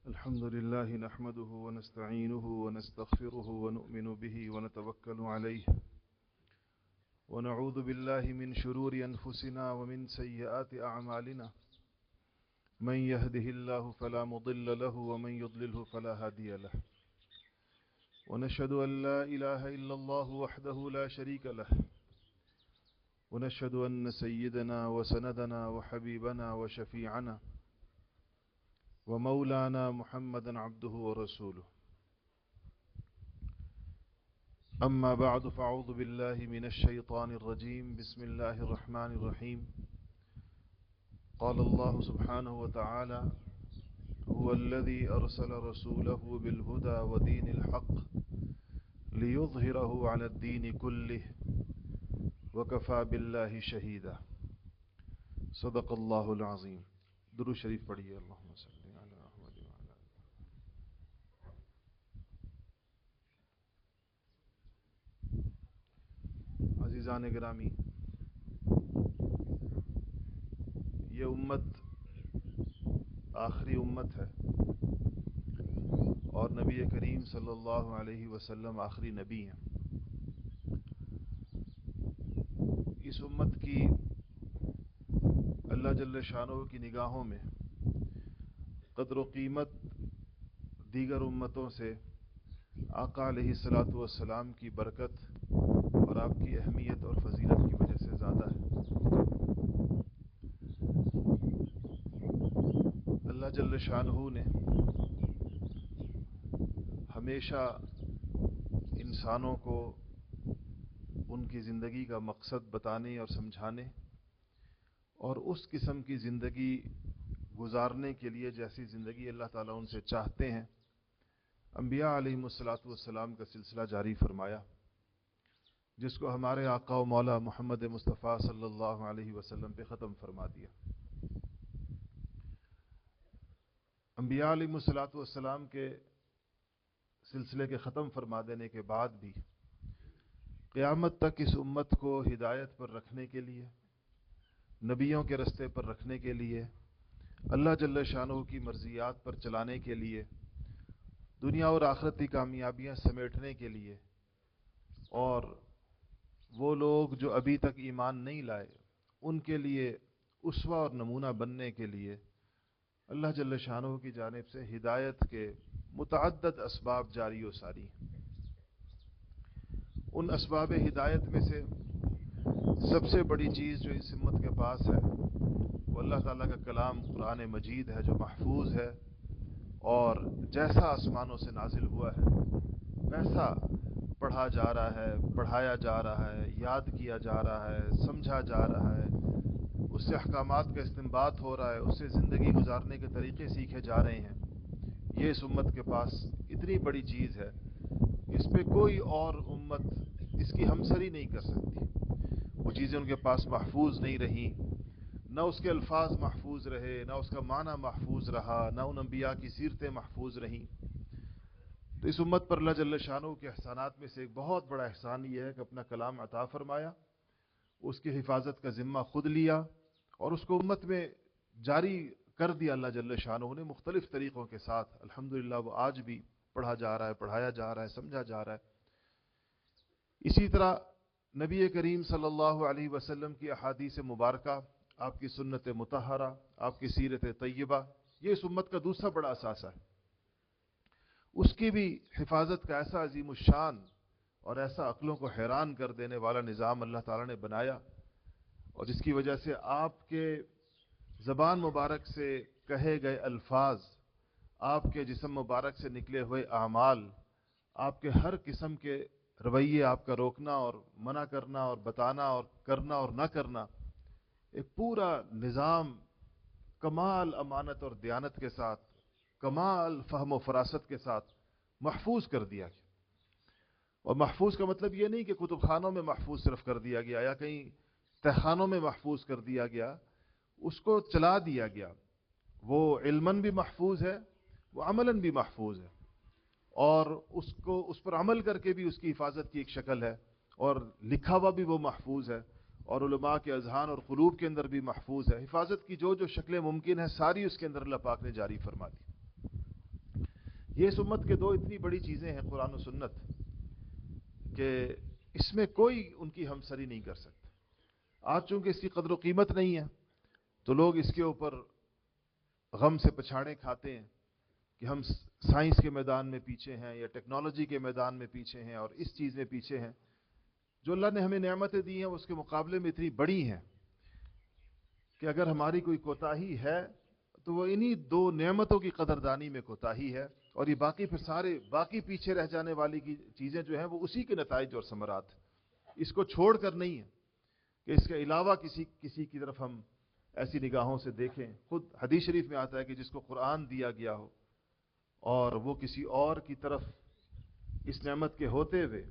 الحمد لله نحمده ونستعينه ونستغفره ونؤمن به ونتوكل عليه ونعوذ بالله من شرور أنفسنا ومن سيئات أعمالنا من يهده الله فلا مضل له ومن يضلله فلا هادي له ونشهد أن لا إله إلا الله وحده لا شريك له ونشهد أن سيدنا وسندنا وحبيبنا وشفيعنا ومولانا محمدا عبده ورسوله أما بعد فأعوذ بالله من الشيطان الرجيم بسم الله الرحمن الرحيم قال الله سبحانه وتعالى هو الذي أرسل رسوله بالهدى ودين الحق ليظهره على الدين كله وكفى بالله شهيدا صدق الله العظيم درود شریف پڑھیے اللہم صلی علی محمد وعلی عزیزان گرامی، یہ امت آخری امت ہے اور نبی کریم صلی اللہ علیہ وسلم آخری نبی ہیں۔ اس امت کی اللہ جل شانہ کی نگاہوں میں قدر و قیمت دیگر امتوں سے آقا علیہ الصلاۃ والسلام کی برکت اور آپ کی اہمیت اور فضیلت کی وجہ سے زیادہ ہے۔ اللہ جل شانہ نے ہمیشہ انسانوں کو ان کی زندگی کا مقصد بتانے اور سمجھانے اور اس قسم کی زندگی گزارنے کے لیے جیسی زندگی اللہ تعالیٰ ان سے چاہتے ہیں، انبیاء علیہم الصلاۃ والسلام کا سلسلہ جاری فرمایا، جس کو ہمارے آقا و مولا محمد مصطفیٰ صلی اللہ علیہ وسلم پہ ختم فرما دیا۔ انبیاء علیہم الصلاۃ والسلام کے سلسلے کے ختم فرما دینے کے بعد بھی قیامت تک اس امت کو ہدایت پر رکھنے کے لیے، نبیوں کے رستے پر رکھنے کے لیے، اللہ جل شانہ کی مرضیات پر چلانے کے لیے، دنیا اور آخرتی کامیابیاں سمیٹنے کے لیے، اور وہ لوگ جو ابھی تک ایمان نہیں لائے ان کے لیے اسوہ اور نمونہ بننے کے لیے اللہ جل شانہ کی جانب سے ہدایت کے متعدد اسباب جاری و ساری ہیں۔ ان اسباب ہدایت میں سے سب سے بڑی چیز جو اس امت کے پاس ہے وہ اللہ تعالیٰ کا کلام قرآن مجید ہے، جو محفوظ ہے اور جیسا آسمانوں سے نازل ہوا ہے ویسا پڑھا جا رہا ہے، پڑھایا جا رہا ہے، یاد کیا جا رہا ہے، سمجھا جا رہا ہے، اس سے احکامات کا استنباط ہو رہا ہے، اس سے زندگی گزارنے کے طریقے سیکھے جا رہے ہیں۔ یہ اس امت کے پاس اتنی بڑی چیز ہے، اس پہ کوئی اور امت اس کی ہمسری نہیں کر سکتی۔ وہ چیزیں ان کے پاس محفوظ نہیں رہیں، نہ اس کے الفاظ محفوظ رہے، نہ اس کا معنی محفوظ رہا، نہ ان انبیاء کی سیرتیں محفوظ رہیں۔ تو اس امت پر اللہ جل شانہ کے احسانات میں سے ایک بہت بڑا احسان یہ ہے کہ اپنا کلام عطا فرمایا، اس کی حفاظت کا ذمہ خود لیا اور اس کو امت میں جاری کر دیا اللہ جل شانہ نے مختلف طریقوں کے ساتھ۔ الحمدللہ وہ آج بھی پڑھا جا رہا ہے، پڑھایا جا رہا ہے، سمجھا جا رہا ہے۔ اسی طرح نبی کریم صلی اللہ علیہ وسلم کی احادیث مبارکہ، آپ کی سنت مطہرہ، آپ کی سیرت طیبہ، یہ اس امت کا دوسرا بڑا اثاثہ ہے۔ اس کی بھی حفاظت کا ایسا عظیم الشان اور ایسا عقلوں کو حیران کر دینے والا نظام اللہ تعالیٰ نے بنایا، اور جس کی وجہ سے آپ کے زبان مبارک سے کہے گئے الفاظ، آپ کے جسم مبارک سے نکلے ہوئے اعمال، آپ کے ہر قسم کے رویے، آپ کا روکنا اور منع کرنا اور بتانا اور کرنا اور نہ کرنا، ایک پورا نظام کمال امانت اور دیانت کے ساتھ، کمال فہم و فراست کے ساتھ محفوظ کر دیا گیا۔ اور محفوظ کا مطلب یہ نہیں کہ کتب خانوں میں محفوظ صرف کر دیا گیا یا کہیں تہخانوں میں محفوظ کر دیا گیا، اس کو چلا دیا گیا۔ وہ علماً بھی محفوظ ہے، وہ عملاً بھی محفوظ ہے، اور اس پر عمل کر کے بھی اس کی حفاظت کی ایک شکل ہے، اور لکھا ہوا بھی وہ محفوظ ہے، اور علماء کے اذہان اور قلوب کے اندر بھی محفوظ ہے۔ حفاظت کی جو جو شکلیں ممکن ہیں ساری اس کے اندر اللہ پاک نے جاری فرما دی۔ یہ اس امت کے دو اتنی بڑی چیزیں ہیں قرآن و سنت کہ اس میں کوئی ان کی ہمسری نہیں کر سکتا. آج چونکہ اس کی قدر و قیمت نہیں ہے تو لوگ اس کے اوپر غم سے پچھاڑے کھاتے ہیں کہ ہم سائنس کے میدان میں پیچھے ہیں یا ٹیکنالوجی کے میدان میں پیچھے ہیں اور اس چیز میں پیچھے ہیں. جو اللہ نے ہمیں نعمتیں دی ہیں اس کے مقابلے میں اتنی بڑی ہیں کہ اگر ہماری کوئی کوتاہی ہے تو وہ انہی دو نعمتوں کی قدردانی میں کوتاہی ہے, اور یہ باقی پھر سارے باقی پیچھے رہ جانے والی کی چیزیں جو ہیں وہ اسی کے نتائج اور ثمرات. اس کو چھوڑ کر نہیں ہے کہ اس کے علاوہ کسی کی طرف ہم ایسی نگاہوں سے دیکھیں. خود حدیث شریف میں آتا ہے کہ جس کو قرآن دیا گیا ہو اور وہ کسی اور کی طرف اس نعمت کے ہوتے ہوئے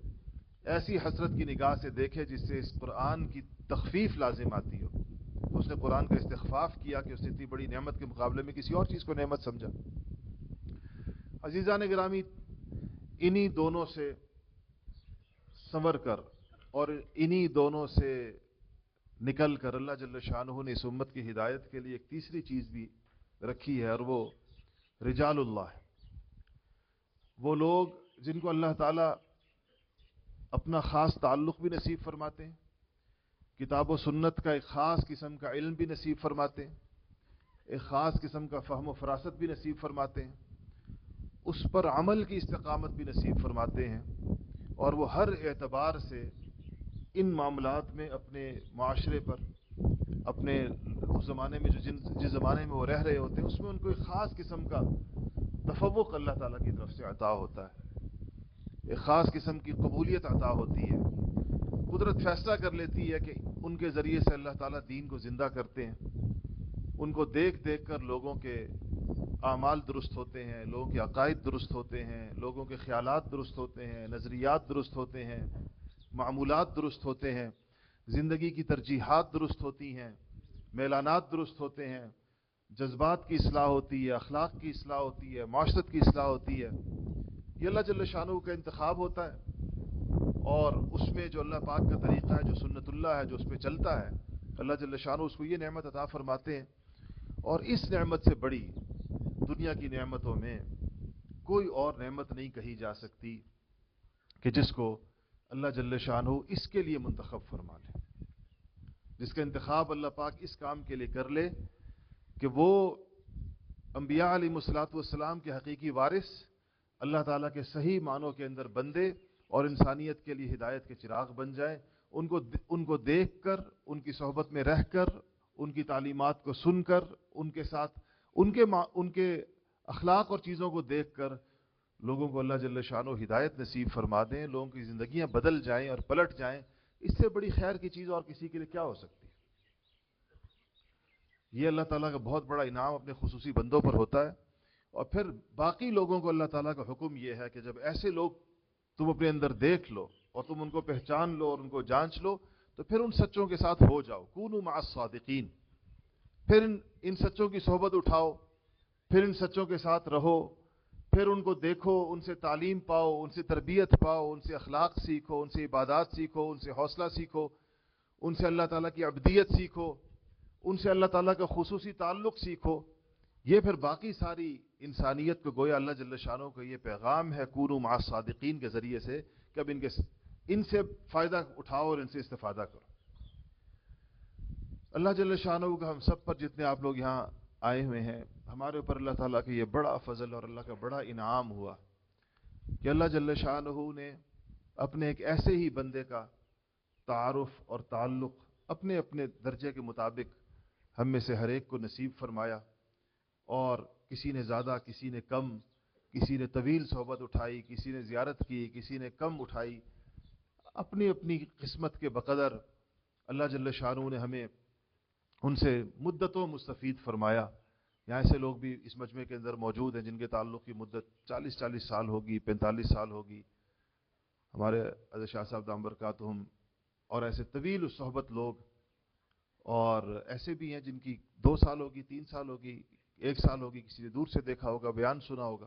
ایسی حسرت کی نگاہ سے دیکھے جس سے اس قرآن کی تخفیف لازم آتی ہو, تو اس نے قرآن کا استخفاف کیا کہ اس نے اتنی بڑی نعمت کے مقابلے میں کسی اور چیز کو نعمت سمجھا. عزیزان گرامی, انہی دونوں سے سنور کر اور انہی دونوں سے نکل کر اللہ جل شانہ نے اس امت کی ہدایت کے لیے ایک تیسری چیز بھی رکھی ہے, اور وہ رجال اللہ ہے. وہ لوگ جن کو اللہ تعالیٰ اپنا خاص تعلق بھی نصیب فرماتے ہیں, کتاب و سنت کا ایک خاص قسم کا علم بھی نصیب فرماتے ہیں, ایک خاص قسم کا فہم و فراست بھی نصیب فرماتے ہیں, اس پر عمل کی استقامت بھی نصیب فرماتے ہیں, اور وہ ہر اعتبار سے ان معاملات میں اپنے معاشرے پر, اپنے اس زمانے میں جس زمانے میں وہ رہ رہے ہوتے ہیں اس میں ان کو ایک خاص قسم کا تفوق اللہ تعالیٰ کی طرف سے عطا ہوتا ہے, ایک خاص قسم کی قبولیت عطا ہوتی ہے. قدرت فیصلہ کر لیتی ہے کہ ان کے ذریعے سے اللہ تعالیٰ دین کو زندہ کرتے ہیں. ان کو دیکھ دیکھ کر لوگوں کے اعمال درست ہوتے ہیں, لوگوں کے عقائد درست ہوتے ہیں, لوگوں کے خیالات درست ہوتے ہیں, نظریات درست ہوتے ہیں, معمولات درست ہوتے ہیں, زندگی کی ترجیحات درست ہوتی ہیں, میلانات درست ہوتے ہیں, جذبات کی اصلاح ہوتی ہے, اخلاق کی اصلاح ہوتی ہے, معاشرت کی اصلاح ہوتی ہے. یہ اللہ جل شانہ کا انتخاب ہوتا ہے, اور اس میں جو اللہ پاک کا طریقہ ہے, جو سنت اللہ ہے, جو اس پہ چلتا ہے, اللہ جل شانہ اس کو یہ نعمت عطا فرماتے ہیں. اور اس نعمت سے بڑی دنیا کی نعمتوں میں کوئی اور نعمت نہیں کہی جا سکتی کہ جس کو اللہ جل شانہ اس کے لیے منتخب فرما لے, جس کا انتخاب اللہ پاک اس کام کے لیے کر لے کہ وہ انبیاء علیہ الصلوۃ والسلام کے حقیقی وارث, اللہ تعالیٰ کے صحیح معنوں کے اندر بندے اور انسانیت کے لیے ہدایت کے چراغ بن جائیں. ان کو دیکھ کر, ان کی صحبت میں رہ کر, ان کی تعلیمات کو سن کر, ان کے ساتھ ان کے اخلاق اور چیزوں کو دیکھ کر لوگوں کو اللہ جل شانہ ہدایت نصیب فرما دیں, لوگوں کی زندگیاں بدل جائیں اور پلٹ جائیں. اس سے بڑی خیر کی چیز اور کسی کے لیے کیا ہو سکتی ہے؟ یہ اللہ تعالیٰ کا بہت بڑا انعام اپنے خصوصی بندوں پر ہوتا ہے. اور پھر باقی لوگوں کو اللہ تعالیٰ کا حکم یہ ہے کہ جب ایسے لوگ تم اپنے اندر دیکھ لو اور تم ان کو پہچان لو اور ان کو جانچ لو تو پھر ان سچوں کے ساتھ ہو جاؤ, کونوا مع الصادقین. پھر ان سچوں کی صحبت اٹھاؤ, پھر ان سچوں کے ساتھ رہو, پھر ان کو دیکھو, ان سے تعلیم پاؤ, ان سے تربیت پاؤ, ان سے اخلاق سیکھو, ان سے عبادات سیکھو, ان سے حوصلہ سیکھو, ان سے اللہ تعالیٰ کی عبدیت سیکھو, ان سے اللہ تعالیٰ کا خصوصی تعلق سیکھو. یہ پھر باقی ساری انسانیت کو گویا اللہ جل شانہ کا یہ پیغام ہے کونوا مع الصادقین کے ذریعے سے کہ اب ان سے فائدہ اٹھاؤ اور ان سے استفادہ کرو. اللہ جل شانہ کا ہم سب پر جتنے آپ لوگ یہاں آئے ہوئے ہیں, ہمارے اوپر اللہ تعالیٰ کا یہ بڑا فضل اور اللہ کا بڑا انعام ہوا کہ اللہ جل شانہ نے اپنے ایک ایسے ہی بندے کا تعارف اور تعلق اپنے اپنے درجے کے مطابق ہم میں سے ہر ایک کو نصیب فرمایا. اور کسی نے زیادہ, کسی نے کم, کسی نے طویل صحبت اٹھائی, کسی نے زیارت کی, کسی نے کم اٹھائی. اپنی اپنی قسمت کے بقدر اللہ جل شانہ نے ہمیں ان سے مدتوں مستفید فرمایا. یہاں ایسے لوگ بھی اس مجمع کے اندر موجود ہیں جن کے تعلق کی مدت 40 سال ہوگی, 45 سال ہوگی. ہمارے حضرت شاہ صاحب دام برکاتہم, اور ایسے طویل الصحبت لوگ, اور ایسے بھی ہیں جن کی 2 سال ہوگی, 3 سال ہوگی, 1 سال ہوگی, کسی نے دور سے دیکھا ہوگا, بیان سنا ہوگا.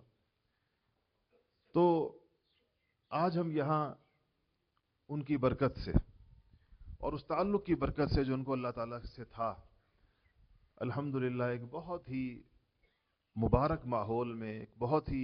تو آج ہم یہاں ان کی برکت سے اور اس تعلق کی برکت سے جو ان کو اللہ تعالیٰ سے تھا, الحمدللہ ایک بہت ہی مبارک ماحول میں, ایک بہت ہی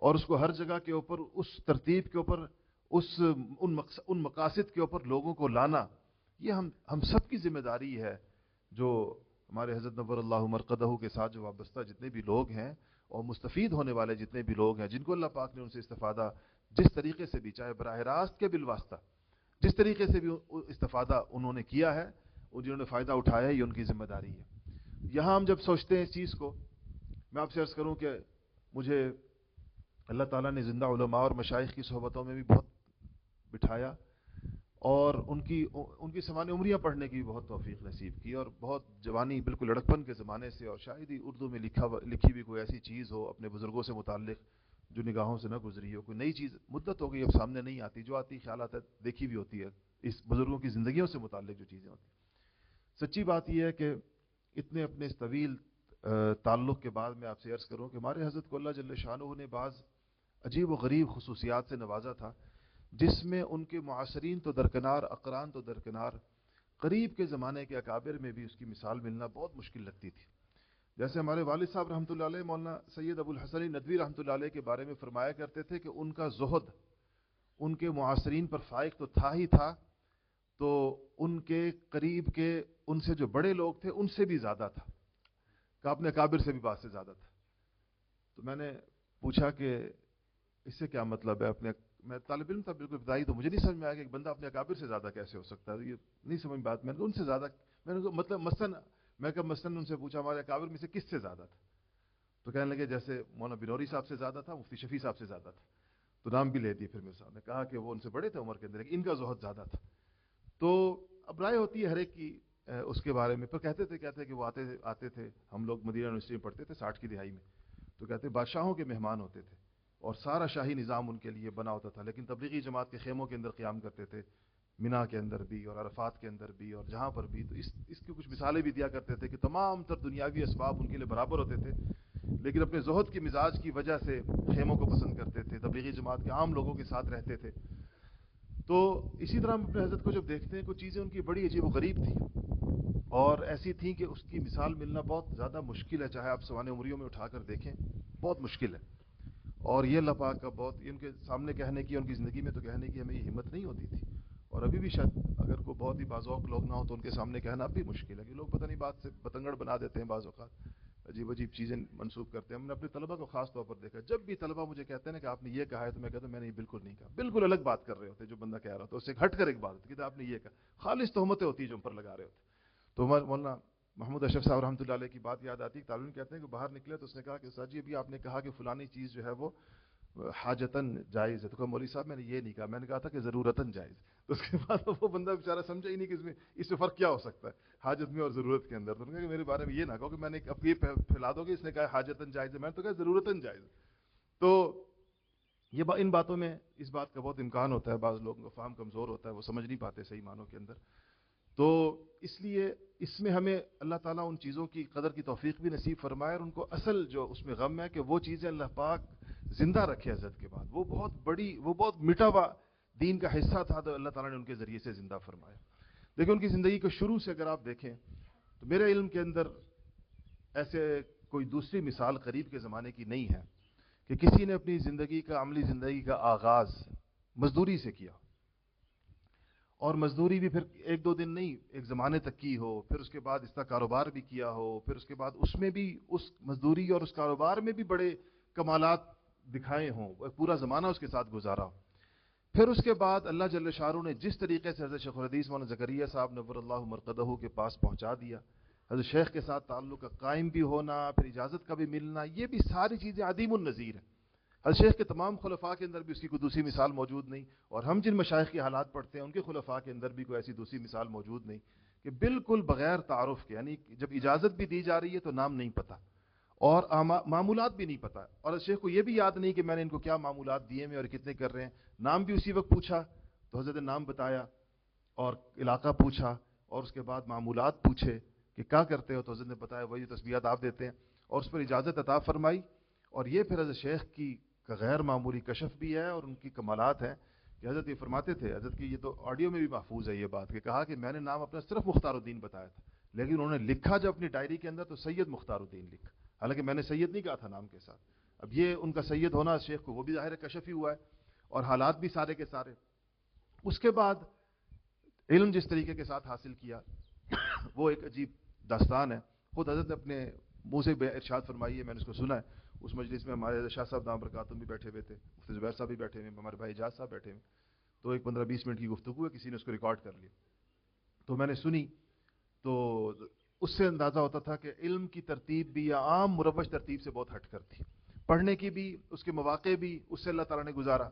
اور اس کو ہر جگہ کے اوپر اس ترتیب کے اوپر ان مقاصد کے اوپر لوگوں کو لانا، یہ ہم سب کی ذمہ داری ہے، جو ہمارے حضرت نور اللہ مرقدہ کے ساتھ جو وابستہ جتنے بھی لوگ ہیں اور مستفید ہونے والے جتنے بھی لوگ ہیں، جن کو اللہ پاک نے ان سے استفادہ جس طریقے سے بھی، چاہے براہ راست کے بالواسطہ، جس طریقے سے بھی استفادہ انہوں نے کیا ہے، جنہوں نے فائدہ اٹھایا ہے، یہ ان کی ذمہ داری ہے۔ یہاں ہم جب سوچتے ہیں اس چیز کو، میں آپ سے عرض کروں کہ مجھے اللہ تعالیٰ نے زندہ علماء اور مشائخ کی صحبتوں میں بھی بہت بٹھایا، اور ان کی سمانح عمریاں پڑھنے کی بہت توفیق نصیب کی، اور بہت جوانی بالکل لڑکپن کے زمانے سے، اور شاید ہی اردو میں لکھی بھی کوئی ایسی چیز ہو اپنے بزرگوں سے متعلق جو نگاہوں سے نہ گزری ہو، کوئی نئی چیز مدت ہو گئی اب سامنے نہیں آتی، جو آتی خیالات دیکھی بھی ہوتی ہے اس بزرگوں کی زندگیوں سے متعلق جو چیزیں ہوتی ہیں۔ سچی بات یہ ہے کہ اتنے اپنے اس طویل تعلق کے بعد میں آپ سے عرض کروں کہ ہمارے حضرت کو اللہ جل شانہ نے بعض عجیب و غریب خصوصیات سے نوازا تھا، جس میں ان کے معاصرین تو درکنار، اقران تو درکنار، قریب کے زمانے کے اکابر میں بھی اس کی مثال ملنا بہت مشکل لگتی تھی۔ جیسے ہمارے والد صاحب رحمۃ اللہ علیہ مولانا سید ابو الحسن ندوی رحمۃ اللہ علیہ کے بارے میں فرمایا کرتے تھے کہ ان کا زہد ان کے معاصرین پر فائق تو تھا ہی تھا، تو ان کے قریب کے ان سے جو بڑے لوگ تھے ان سے بھی زیادہ تھا، کہ اپنے اکابر سے بھی بات سے زیادہ تھا۔ تو میں نے پوچھا کہ اس سے کیا مطلب ہے؟ میں طالب علم تھا بالکل ابتدائی، تو مجھے نہیں سمجھ میں آیا کہ ایک بندہ اپنے اکابر سے زیادہ کیسے ہو سکتا ہے، یہ نہیں سمجھ بات۔ میں نے ان سے زیادہ، میں نے مطلب مثلاً ان سے پوچھا ہمارے اکابر میں سے کس سے زیادہ تھا؟ تو کہنے لگے جیسے مولانا بنوری صاحب سے زیادہ تھا، مفتی شفیع صاحب سے زیادہ تھا، تو نام بھی لے دیے پھر میرے صاحب نے، کہا کہ وہ ان سے بڑے تھے عمر کے اندر لیکن ان کا زہد زیادہ تھا۔ تو اب رائے ہوتی ہے ہر ایک کی اس کے بارے میں، پر کہتے تھے کہ وہ آتے تھے، ہم لوگ مدینہ یونیورسٹی میں پڑھتے تھے 60 کی دہائی میں، تو کہتے بادشاہوں کے مہمان ہوتے تھے اور سارا شاہی نظام ان کے لیے بنا ہوتا تھا، لیکن تبلیغی جماعت کے خیموں کے اندر قیام کرتے تھے، مینا کے اندر بھی اور عرفات کے اندر بھی اور جہاں پر بھی۔ تو اس کی کچھ مثالیں بھی دیا کرتے تھے کہ تمام تر دنیاوی اسباب ان کے لیے برابر ہوتے تھے، لیکن اپنے زہد کی مزاج کی وجہ سے خیموں کو پسند کرتے تھے، تبلیغی جماعت کے عام لوگوں کے ساتھ رہتے تھے۔ تو اسی طرح ہم اپنے حضرت کو جب دیکھتے ہیں، کچھ چیزیں ان کی بڑی عجیب و غریب تھیں اور ایسی تھیں کہ اس کی مثال ملنا بہت زیادہ مشکل ہے، چاہے آپ سوانح عمریوں میں اٹھا کر دیکھیں، بہت مشکل ہے۔ اور یہ اللہ پاک کا بہت، ان کے سامنے کہنے کی، ان کی زندگی میں تو کہنے کی ہمیں یہ ہمت نہیں ہوتی تھی، اور ابھی بھی شاید اگر کوئی بہت ہی باذوق لوگ نہ ہو تو ان کے سامنے کہنا اب بھی مشکل ہے، کہ لوگ پتہ نہیں بات سے بتنگڑ بنا دیتے ہیں، بعض اوقات عجیب عجیب چیزیں منسوخ کرتے ہیں۔ ہم نے اپنے طلبہ کو خاص طور پر دیکھا، جب بھی طلبہ مجھے کہتے ہیں نا کہ آپ نے یہ کہا ہے، تو میں کہتا ہوں میں نے یہ بالکل نہیں کہا، بالکل الگ بات کر رہے ہوتے جو بندہ کہہ رہا ہوتا، اس سے ہٹ کر ایک بات ہوتی کہ آپ نے یہ کہا، خالص تہمتیں ہوتی جو ہم پر لگا رہے ہوتے۔ تو مولانا محمود اشرف صاحب رحمۃ اللہ علیہ کی بات یاد آتی ہے، طالب علم کہتے ہیں کہ باہر نکلے تو اس نے کہا کہ استاد جی ابھی آپ نے کہا کہ فلانی چیز جو ہے وہ حاجتاً جائز ہے، تو کہا مولوی صاحب میں نے یہ نہیں کہا، میں نے کہا تھا کہ ضرورتاً جائز۔ تو اس کے بعد وہ بندہ بیچارہ سمجھا ہی نہیں کہ اس میں فرق کیا ہو سکتا ہے حاجت میں اور ضرورت کے اندر۔ تو انہوں نے کہا کہ میرے بارے میں یہ نہ کہو کہ میں نے اب یہ پھیلا دو کہ اس نے کہا حاجتاً جائز ہے، میں نے تو کہا ضرورتاً جائز۔ تو یہ ان باتوں میں اس بات کا بہت امکان ہوتا ہے، بعض لوگوں کا فہم کمزور ہوتا ہے، وہ سمجھ نہیں پاتے صحیح معنوں کے اندر۔ تو اس لیے اس میں ہمیں اللہ تعالیٰ ان چیزوں کی قدر کی توفیق بھی نصیب فرمائے، اور ان کو اصل جو اس میں غم ہے کہ وہ چیزیں اللہ پاک زندہ رکھے حضرت کے بعد، وہ بہت بڑی، وہ بہت مٹا ہوا دین کا حصہ تھا، تو اللہ تعالیٰ نے ان کے ذریعے سے زندہ فرمایا۔ لیکن ان کی زندگی کو شروع سے اگر آپ دیکھیں تو میرے علم کے اندر ایسے کوئی دوسری مثال قریب کے زمانے کی نہیں ہے کہ کسی نے اپنی زندگی کا، عملی زندگی کا آغاز مزدوری سے کیا، اور مزدوری بھی پھر ایک دو دن نہیں، ایک زمانے تک کی ہو، پھر اس کے بعد اس کا کاروبار بھی کیا ہو، پھر اس کے بعد اس میں بھی اس مزدوری اور اس کاروبار میں بھی بڑے کمالات دکھائے ہوں، پورا زمانہ اس کے ساتھ گزارا ہو۔ پھر اس کے بعد اللہ جل شانہ نے جس طریقے سے حضرت شیخ الحدیث مولانا زکریا صاحب نور اللہ مرقدہ کے پاس پہنچا دیا، حضرت شیخ کے ساتھ تعلق کا قائم بھی ہونا، پھر اجازت کا بھی ملنا، یہ بھی ساری چیزیں عدیم النظیر ہیں۔ حضرت شیخ کے تمام خلفاء کے اندر بھی اس کی کوئی دوسری مثال موجود نہیں، اور ہم جن مشائخ کے حالات پڑھتے ہیں ان کے خلفاء کے اندر بھی کوئی ایسی دوسری مثال موجود نہیں کہ بالکل بغیر تعارف کے، یعنی جب اجازت بھی دی جا رہی ہے تو نام نہیں پتہ اور معمولات بھی نہیں پتہ، اور حضرت شیخ کو یہ بھی یاد نہیں کہ میں نے ان کو کیا معمولات دیے ہیں اور کتنے کر رہے ہیں۔ نام بھی اسی وقت پوچھا تو حضرت نے نام بتایا اور علاقہ پوچھا، اور اس کے بعد معمولات پوچھے کہ کیا کرتے ہو، تو حضرت نے بتایا وہی تسبیحات آپ دیتے ہیں، اور اس پر اجازت عطا فرمائی۔ اور یہ پھر حضرت شیخ کی غیر معمولی کشف بھی ہے اور ان کی کمالات ہیں کہ حضرت یہ فرماتے تھے، حضرت کی یہ تو آڈیو میں بھی محفوظ ہے یہ بات، کہ کہا کہ میں نے نام اپنا صرف مختار الدین بتایا تھا، لیکن انہوں نے لکھا جب اپنی ڈائری کے اندر تو سید مختار الدین لکھا، حالانکہ میں نے سید نہیں کہا تھا نام کے ساتھ۔ اب یہ ان کا سید ہونا شیخ کو وہ بھی ظاہر کشف ہی ہوا ہے، اور حالات بھی سارے کے سارے. اس کے بعد علم جس طریقے کے ساتھ حاصل کیا وہ ایک عجیب داستان ہے. خود حضرت نے اپنے منہ سے ارشاد فرمائی ہے، میں نے اس کو سنا ہے. اس مجلس میں ہمارے شاہ صاحب دام برکاتم بھی بیٹھے ہوئے تھے، مفتی زبیر صاحب بھی بیٹھے ہوئے، ہمارے بھائی اجاز صاحب بیٹھے ہوئے. تو ایک 15-20 منٹ کی گفتگو ہے، کسی نے اس کو ریکارڈ کر لیا. تو میں نے سنی تو اس سے اندازہ ہوتا تھا کہ علم کی ترتیب بھی یا عام مروج ترتیب سے بہت ہٹ کر تھی. پڑھنے کی بھی، اس کے مواقع بھی اس سے اللہ تعالیٰ نے گزارا.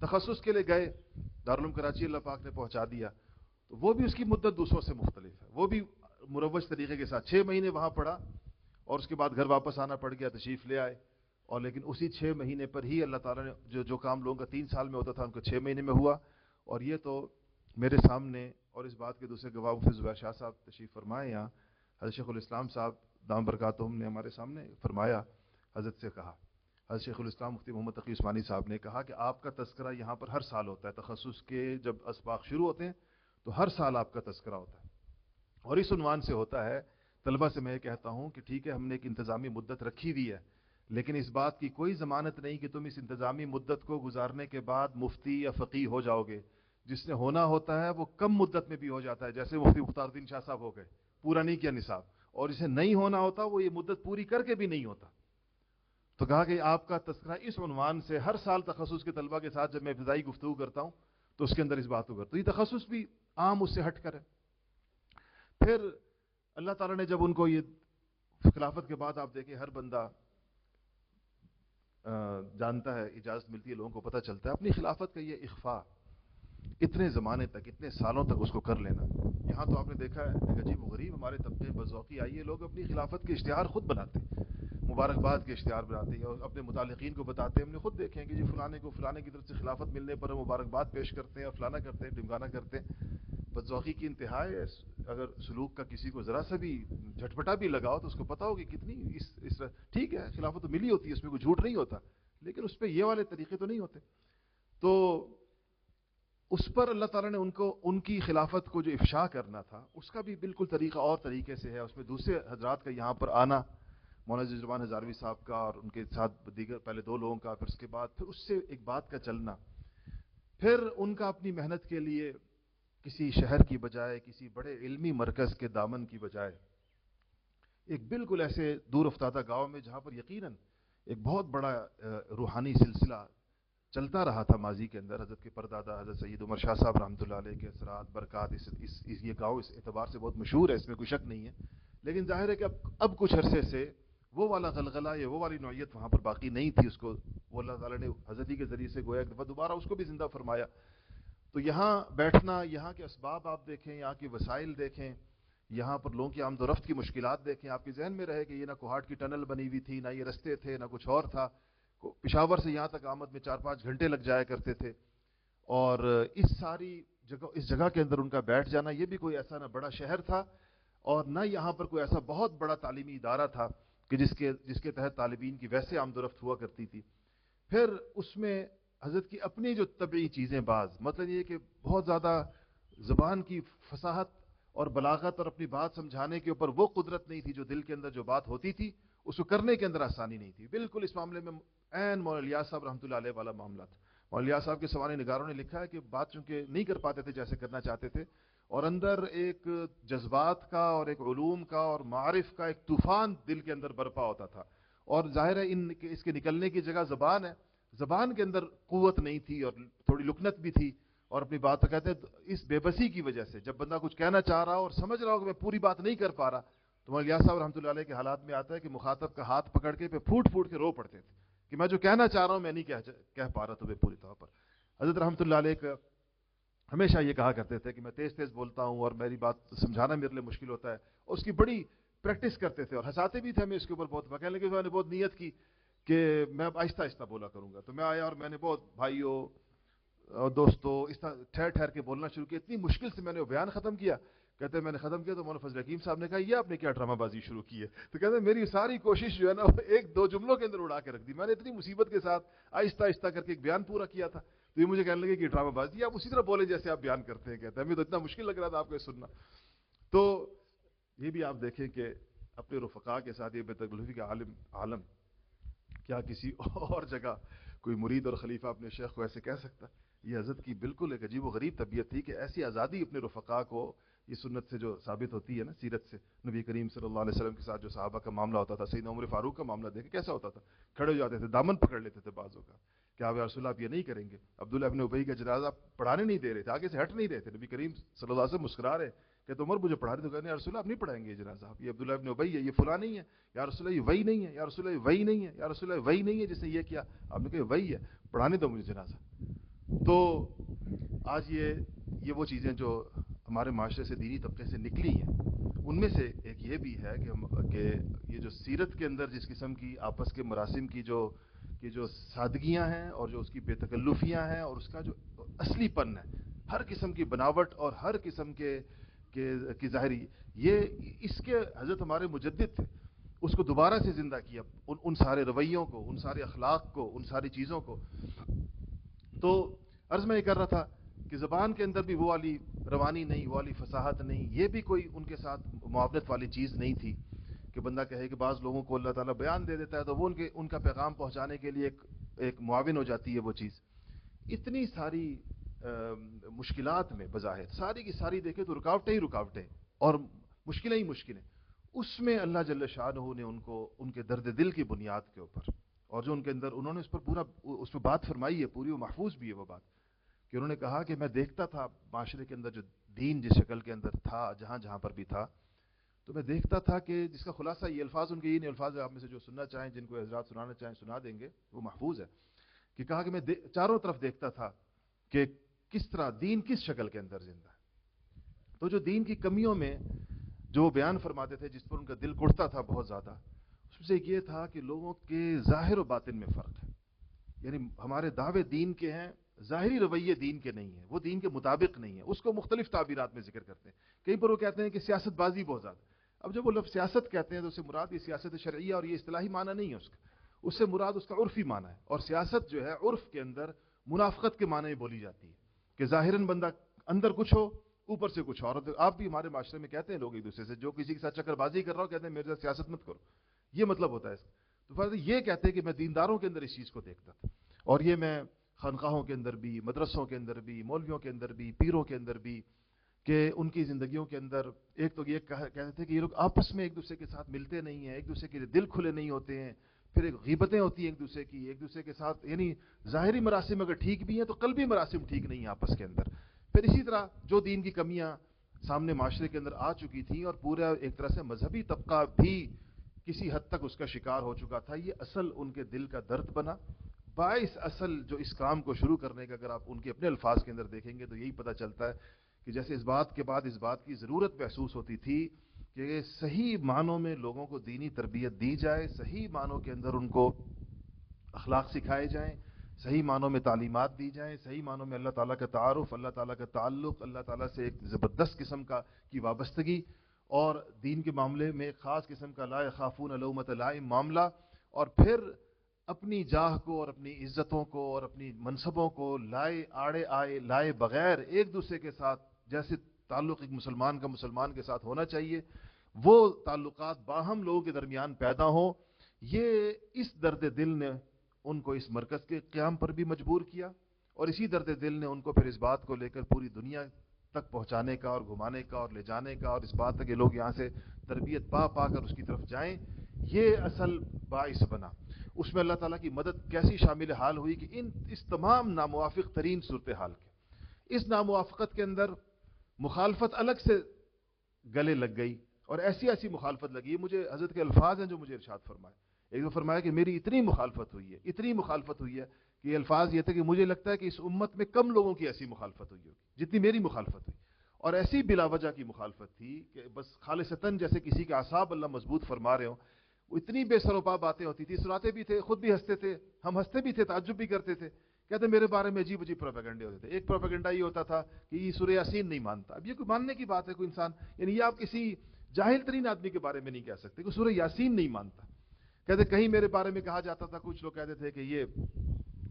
تخصص کے لیے گئے، دارالعلوم کراچی اللہ پاک نے پہنچا دیا، تو وہ بھی اس کی مدت دوسروں سے مختلف ہے. وہ بھی مروج طریقے کے ساتھ 6 مہینے وہاں پڑھا، اور اس کے بعد گھر واپس آنا پڑ گیا، تشریف لے آئے. اور لیکن اسی 6 مہینے پر ہی اللہ تعالیٰ نے جو کام لوگوں کا 3 سال میں ہوتا تھا ان کو 6 مہینے میں ہوا. اور یہ تو میرے سامنے، اور اس بات کے دوسرے گواہ مفتی زبیر شاہ صاحب تشریف فرمائے یہاں، حضرت شیخ الاسلام صاحب دام برکاتہم نے ہمارے سامنے فرمایا. حضرت سے کہا، حضرت شیخ الاسلام مفتی محمد تقی عثمانی صاحب نے کہا کہ آپ کا تذکرہ یہاں پر ہر سال ہوتا ہے. تخصص کے جب اسباق شروع ہوتے ہیں تو ہر سال آپ کا تذکرہ ہوتا ہے، اور اس عنوان سے ہوتا ہے. طلبہ سے میں کہتا ہوں کہ ٹھیک ہے ہم نے ایک انتظامی مدت رکھی ہوئی ہے، لیکن اس بات کی کوئی ضمانت نہیں کہ تم اس انتظامی مدت کو گزارنے کے بعد مفتی یا فقیہ ہو جاؤ گے. جس نے ہونا ہوتا ہے وہ کم مدت میں بھی ہو جاتا ہے، جیسے مفتی مختار الدین شاہ صاحب ہو گئے، پورا نہیں کیا نصاب. اور جسے نہیں ہونا ہوتا وہ یہ مدت پوری کر کے بھی نہیں ہوتا. تو کہا کہ آپ کا تذکرہ اس عنوان سے ہر سال تخصص کے طلبہ کے ساتھ جب میں ابتدائی گفتگو کرتا ہوں تو اس کے اندر اس بات کو کرتا ہوں. یہ تخصص بھی عام اس سے ہٹ کر ہے. پھر اللہ تعالیٰ نے جب ان کو یہ خلافت کے بعد آپ دیکھیں ہر بندہ جانتا ہے، اجازت ملتی ہے، لوگوں کو پتہ چلتا ہے اپنی خلافت کا یہ اخفاء اتنے زمانے تک، اتنے سالوں تک اس کو کر لینا. یہاں تو آپ نے دیکھا ہے ایک عجیب و غریب ہمارے طبقے بذوقی آئیے، لوگ اپنی خلافت کے اشتہار خود بناتے ہیں، مبارکباد کے اشتہار بناتے ہیں اور اپنے متعلقین کو بتاتے ہیں. ہم نے خود دیکھے ہیں کہ جی فلانے کو فلانے کی طرف سے خلافت ملنے پر مبارکباد پیش کرتے ہیں اور فلانا کرتے ہیں، ڈمکانا کرتے ہیں. بدذوقی کی انتہا ہے. اگر سلوک کا کسی کو ذرا سا بھی جھٹپٹا بھی لگاؤ تو اس کو پتا ہوگی کتنی اس ٹھیک ہے خلافت تو ملی ہوتی ہے، اس میں کوئی جھوٹ نہیں ہوتا، لیکن اس پہ یہ والے طریقے تو نہیں ہوتے. تو اس پر اللہ تعالیٰ نے ان کی خلافت کو جو افشا کرنا تھا اس کا بھی بالکل طریقہ اور طریقے سے ہے. اس میں دوسرے حضرات کا یہاں پر آنا، مولانا زمان ہزاروی صاحب کا اور ان کے ساتھ دیگر پہلے 2 لوگوں کا، پھر اس کے بعد پھر اس سے ایک بات کا چلنا، پھر ان کا اپنی محنت کے لیے کسی شہر کی بجائے، کسی بڑے علمی مرکز کے دامن کی بجائے ایک بالکل ایسے دور افتادہ گاؤں میں جہاں پر یقیناً ایک بہت بڑا روحانی سلسلہ چلتا رہا تھا ماضی کے اندر. حضرت کے پردادا حضرت سید عمر شاہ صاحب رحمۃ اللہ علیہ کے اثرات برکات یہ گاؤں اس اعتبار سے بہت مشہور ہے، اس میں کوئی شک نہیں ہے. لیکن ظاہر ہے کہ اب کچھ عرصے سے وہ والا غلغلہ یا وہ والی نوعیت وہاں پر باقی نہیں تھی. اس کو وہ اللہ تعالیٰ نے حضرت کے ذریعے سے گویا ایک دفعہ دوبارہ اس کو بھی زندہ فرمایا. تو یہاں بیٹھنا، یہاں کے اسباب آپ دیکھیں، یہاں کے وسائل دیکھیں، یہاں پر لوگوں کی آمد و رفت کی مشکلات دیکھیں. آپ کے ذہن میں رہے کہ یہ نہ کوہاٹ کی ٹنل بنی ہوئی تھی، نہ یہ رستے تھے، نہ کچھ اور تھا. پشاور سے یہاں تک آمد میں 4-5 گھنٹے لگ جایا کرتے تھے. اور اس جگہ کے اندر ان کا بیٹھ جانا، یہ بھی کوئی ایسا نہ بڑا شہر تھا اور نہ یہاں پر کوئی ایسا بہت بڑا تعلیمی ادارہ تھا کہ جس کے تحت طالبین کی ویسے آمد و رفت ہوا کرتی تھی. پھر اس میں حضرت کی اپنی جو طبعی چیزیں، بعض مطلب یہ کہ بہت زیادہ زبان کی فصاحت اور بلاغت اور اپنی بات سمجھانے کے اوپر وہ قدرت نہیں تھی، جو دل کے اندر جو بات ہوتی تھی اس کو کرنے کے اندر آسانی نہیں تھی. بالکل اس معاملے میں عین مولانا الیاس صاحب رحمۃ اللہ علیہ والا معاملہ تھا. مولانا الیاس صاحب کے سوانح نگاروں نے لکھا ہے کہ بات چونکہ نہیں کر پاتے تھے جیسے کرنا چاہتے تھے، اور اندر ایک جذبات کا اور ایک علوم کا اور معارف کا ایک طوفان دل کے اندر برپا ہوتا تھا. اور ظاہر ہے اس کے نکلنے کی جگہ زبان ہے، زبان کے اندر قوت نہیں تھی اور تھوڑی لکنت بھی تھی. اور اپنی بات تو کہتے ہیں اس بے بسی کی وجہ سے جب بندہ کچھ کہنا چاہ رہا ہو اور سمجھ رہا ہو کہ میں پوری بات نہیں کر پا رہا، تو مولانا الیاس صاحب رحمۃ اللہ علیہ کے حالات میں آتا ہے کہ مخاطب کا ہاتھ پکڑ کے پھوٹ پھوٹ کے رو پڑتے تھے کہ میں جو کہنا چاہ رہا ہوں میں نہیں کہہ پا رہا تمہیں پوری طور پر. حضرت رحمۃ اللہ علیہ کا ہمیشہ یہ کہا کرتے تھے کہ میں تیز تیز بولتا ہوں اور میری بات سمجھانا میرے لیے مشکل ہوتا ہے. اور اس کی بڑی پریکٹس کرتے تھے اور ہنساتے بھی تھے ہمیں اس کے اوپر بہت. کہنے لگے میں نے بہت نیت کی کہ میں اب آہستہ آہستہ بولا کروں گا. تو میں آیا اور میں نے بہت بھائیوں اور دوستوں اس طرح ٹھہر ٹھہر کے بولنا شروع کیا. اتنی مشکل سے میں نے وہ بیان ختم کیا. کہتے ہیں میں نے ختم کیا تو مولانا فضل حکیم صاحب نے کہا یہ آپ نے کیا ڈرامہ بازی شروع کی ہے. تو کہتے ہیں میری ساری کوشش جو ہے نا وہ 1-2 جملوں کے اندر اڑا کے رکھ دی. میں نے اتنی مصیبت کے ساتھ آہستہ آہستہ کر کے ایک بیان پورا کیا تھا. تو یہ مجھے کہنے لگے کہ ڈرامہ بازی آپ اسی طرح بولے جیسے آپ بیان کرتے ہیں. کہتے ہیں ہمیں تو اتنا مشکل لگ رہا تھا آپ کو سننا. تو یہ بھی آپ دیکھیں کہ اپنے رفقا کے ساتھ یہ بے تکلفی کا عالم کیا کسی اور جگہ کوئی مرید اور خلیفہ اپنے شیخ کو ایسے کہہ سکتا؟ یہ حضرت کی بالکل ایک عجیب و غریب طبیعت تھی کہ ایسی آزادی اپنے رفقا کو، یہ سنت سے جو ثابت ہوتی ہے نا، سیرت سے، نبی کریم صلی اللہ علیہ وسلم کے ساتھ جو صحابہ کا معاملہ ہوتا تھا، سیدنا عمر فاروق کا معاملہ دیکھیں کیسا ہوتا تھا، کھڑے ہو جاتے تھے، دامن پکڑ لیتے تھے بعضوں کا، کہ آپ یا رسول اللہ آپ یہ نہیں کریں گے. عبداللہ ابن ابی کا جنازہ پڑھانے نہیں دے رہے تھے، آگے سے ہٹ نہیں رہے تھے، نبی کریم صلی اللہ علیہ وسلم مسکرا رہے کہ عمر مجھے پڑھا رہے تو کہتے ہیں یا رسول اللہ آپ نہیں پڑھائیں گے یہ جنازہ، یہ عبداللہ ابن ابی ہے، یہ فلاں نہیں ہے، یا رسول اللہ یہ وہی نہیں ہے، یا رسول اللہ یہ وہی نہیں ہے، یا رسول اللہ وہی نہیں ہے جس نے یہ کیا. آپ نے کہا وہی ہے، پڑھانے دو مجھے جنازہ. تو آج یہ وہ چیزیں جو ہمارے معاشرے سے، دینی طبقے سے نکلی ہیں، ان میں سے ایک یہ بھی ہے کہ یہ جو سیرت کے اندر جس قسم کی آپس کے مراسم کی جو سادگیاں ہیں اور جو اس کی بے تکلفیاں ہیں اور اس کا جو اصلی پن ہے، ہر قسم کی بناوٹ اور ہر قسم کی ظاہری، یہ اس کے حضرت ہمارے مجدد تھے، اس کو دوبارہ سے زندہ کیا، ان سارے رویوں کو، ان سارے اخلاق کو، ان ساری چیزوں کو. تو عرض میں یہ کر رہا تھا کہ زبان کے اندر بھی وہ والی روانی نہیں، وہ والی فصاحت نہیں، یہ بھی کوئی ان کے ساتھ معاونت والی چیز نہیں تھی کہ بندہ کہے کہ بعض لوگوں کو اللہ تعالیٰ بیان دے دیتا ہے تو وہ ان کا پیغام پہنچانے کے لیے ایک معاون ہو جاتی ہے وہ چیز. اتنی ساری مشکلات میں بظاہر ساری کی ساری دیکھیں تو رکاوٹیں ہی رکاوٹیں اور مشکلیں ہی مشکلیں، اس میں اللہ جل شانہ نے ان کو ان کے درد دل کی بنیاد کے اوپر، اور جو ان کے اندر انہوں نے اس پر پورا اس پہ بات فرمائی ہے پوری، وہ محفوظ بھی ہے وہ بات، کہ انہوں نے کہا کہ میں دیکھتا تھا معاشرے کے اندر جو دین جس شکل کے اندر تھا، جہاں جہاں پر بھی تھا، تو میں دیکھتا تھا کہ جس کا خلاصہ یہ الفاظ ان کے یہ نہیں الفاظ آپ میں سے جو سننا چاہیں، جن کو حضرات سنانا چاہیں سنا دیں گے، وہ محفوظ ہے، کہ کہا کہ میں چاروں طرف دیکھتا تھا کہ کس طرح دین کس شکل کے اندر زندہ ہے. تو جو دین کی کمیوں میں جو بیان فرماتے تھے، جس پر ان کا دل کڑتا تھا بہت زیادہ، اس سے یہ تھا کہ لوگوں کے ظاہر و باطن میں فرق ہے. یعنی ہمارے دعوے دین کے ہیں، ظاہری رویے دین کے نہیں ہیں، وہ دین کے مطابق نہیں ہے، اس کو مختلف تعبیرات میں ذکر کرتے ہیں. کہیں پر وہ کہتے ہیں کہ سیاست بازی بہت زیادہ. اب جب وہ لفظ سیاست کہتے ہیں تو اس سے مراد یہ سیاست شرعیہ اور یہ اصطلاحی معنی نہیں ہے اس سے مراد اس کا عرفی معنی ہے. اور سیاست جو ہے عرف کے اندر منافقت کے معنی میں بولی جاتی ہے کہ ظاہراً بندہ اندر کچھ ہو اوپر سے کچھ اور. آپ بھی ہمارے معاشرے میں کہتے ہیں لوگ ایک دوسرے سے، جو کسی کے ساتھ چکر بازی کر رہا ہو کہتے ہیں میرے ساتھ سیاست مت کرو، یہ مطلب ہوتا ہے اس کا. تو فرض یہ کہتے ہیں کہ میں دینداروں کے اندر اس چیز کو دیکھتا تھا، اور یہ میں خانقاہوں کے اندر بھی، مدرسوں کے اندر بھی، مولویوں کے اندر بھی، پیروں کے اندر بھی، کہ ان کی زندگیوں کے اندر ایک تو یہ کہتے تھے کہ یہ لوگ آپس میں ایک دوسرے کے ساتھ ملتے نہیں ہیں، ایک دوسرے کے دل کھلے نہیں ہوتے ہیں، پھر ایک غیبتیں ہوتی ہیں ایک دوسرے کے ساتھ، یعنی ظاہری مراسم اگر ٹھیک بھی ہیں تو قلبی مراسم ٹھیک نہیں ہیں آپس کے اندر. پھر اسی طرح جو دین کی کمیاں سامنے معاشرے کے اندر آ چکی تھیں اور پورا ایک طرح سے مذہبی طبقہ بھی کسی حد تک اس کا شکار ہو چکا تھا، یہ اصل ان کے دل کا درد بنا. باعث اصل جو اس کام کو شروع کرنے کا اگر آپ ان کے اپنے الفاظ کے اندر دیکھیں گے تو یہی پتہ چلتا ہے کہ جیسے اس بات کے بعد اس بات کی ضرورت محسوس ہوتی تھی کہ صحیح معنوں میں لوگوں کو دینی تربیت دی جائے، صحیح معنوں کے اندر ان کو اخلاق سکھائے جائیں، صحیح معنوں میں تعلیمات دی جائیں، صحیح معنوں میں اللہ تعالیٰ کا تعارف، اللہ تعالیٰ کا تعلق، اللہ تعالیٰ سے ایک زبردست قسم کی وابستگی، اور دین کے معاملے میں ایک خاص قسم کا لا یخافون لومۃ لائم معاملہ، اور پھر اپنی جاہ کو اور اپنی عزتوں کو اور اپنی منصبوں کو لائے بغیر ایک دوسرے کے ساتھ جیسے تعلق ایک مسلمان کا مسلمان کے ساتھ ہونا چاہیے، وہ تعلقات باہم لوگوں کے درمیان پیدا ہوں. یہ اس درد دل نے ان کو اس مرکز کے قیام پر بھی مجبور کیا، اور اسی درد دل نے ان کو پھر اس بات کو لے کر پوری دنیا تک پہنچانے کا اور گھمانے کا اور لے جانے کا، اور اس بات تک کہ لوگ یہاں سے تربیت پا کر اس کی طرف جائیں، یہ اصل باعث بنا. اس میں اللہ تعالیٰ کی مدد کیسی شامل حال ہوئی کہ اس تمام ناموافق ترین صورتحال کے اس ناموافقت کے اندر مخالفت الگ سے گلے لگ گئی، اور ایسی مخالفت لگی. مجھے حضرت کے الفاظ ہیں جو مجھے ارشاد فرمائے. ایک تو فرمایا کہ میری اتنی مخالفت ہوئی ہے کہ یہ الفاظ یہ تھے کہ مجھے لگتا ہے کہ اس امت میں کم لوگوں کی ایسی مخالفت ہوئی ہوگی جتنی میری مخالفت ہوئی، اور ایسی بلا وجہ کی مخالفت تھی کہ بس خالصتاً جیسے کسی کے اعصاب اللہ مضبوط فرما رہے ہوں. وہ اتنی بے سر و پا باتیں ہوتی تھی، سناتے بھی تھے، خود بھی ہنستے تھے، ہم ہنستے بھی تھے، تعجب بھی کرتے تھے. کہتے میرے بارے میں عجیب پروپیگنڈے ہوتے تھے. ایک پروپیگنڈا یہ ہوتا تھا کہ یہ سورہ یاسین نہیں مانتا. اب یہ کوئی ماننے کی بات ہے؟ کوئی انسان، یعنی یہ آپ کسی جاہل ترین آدمی کے بارے میں نہیں کہہ سکتے کہ سورہ یاسین نہیں مانتا. کہتے کہیں میرے بارے میں کہا جاتا تھا، کچھ لوگ کہتے تھے کہ یہ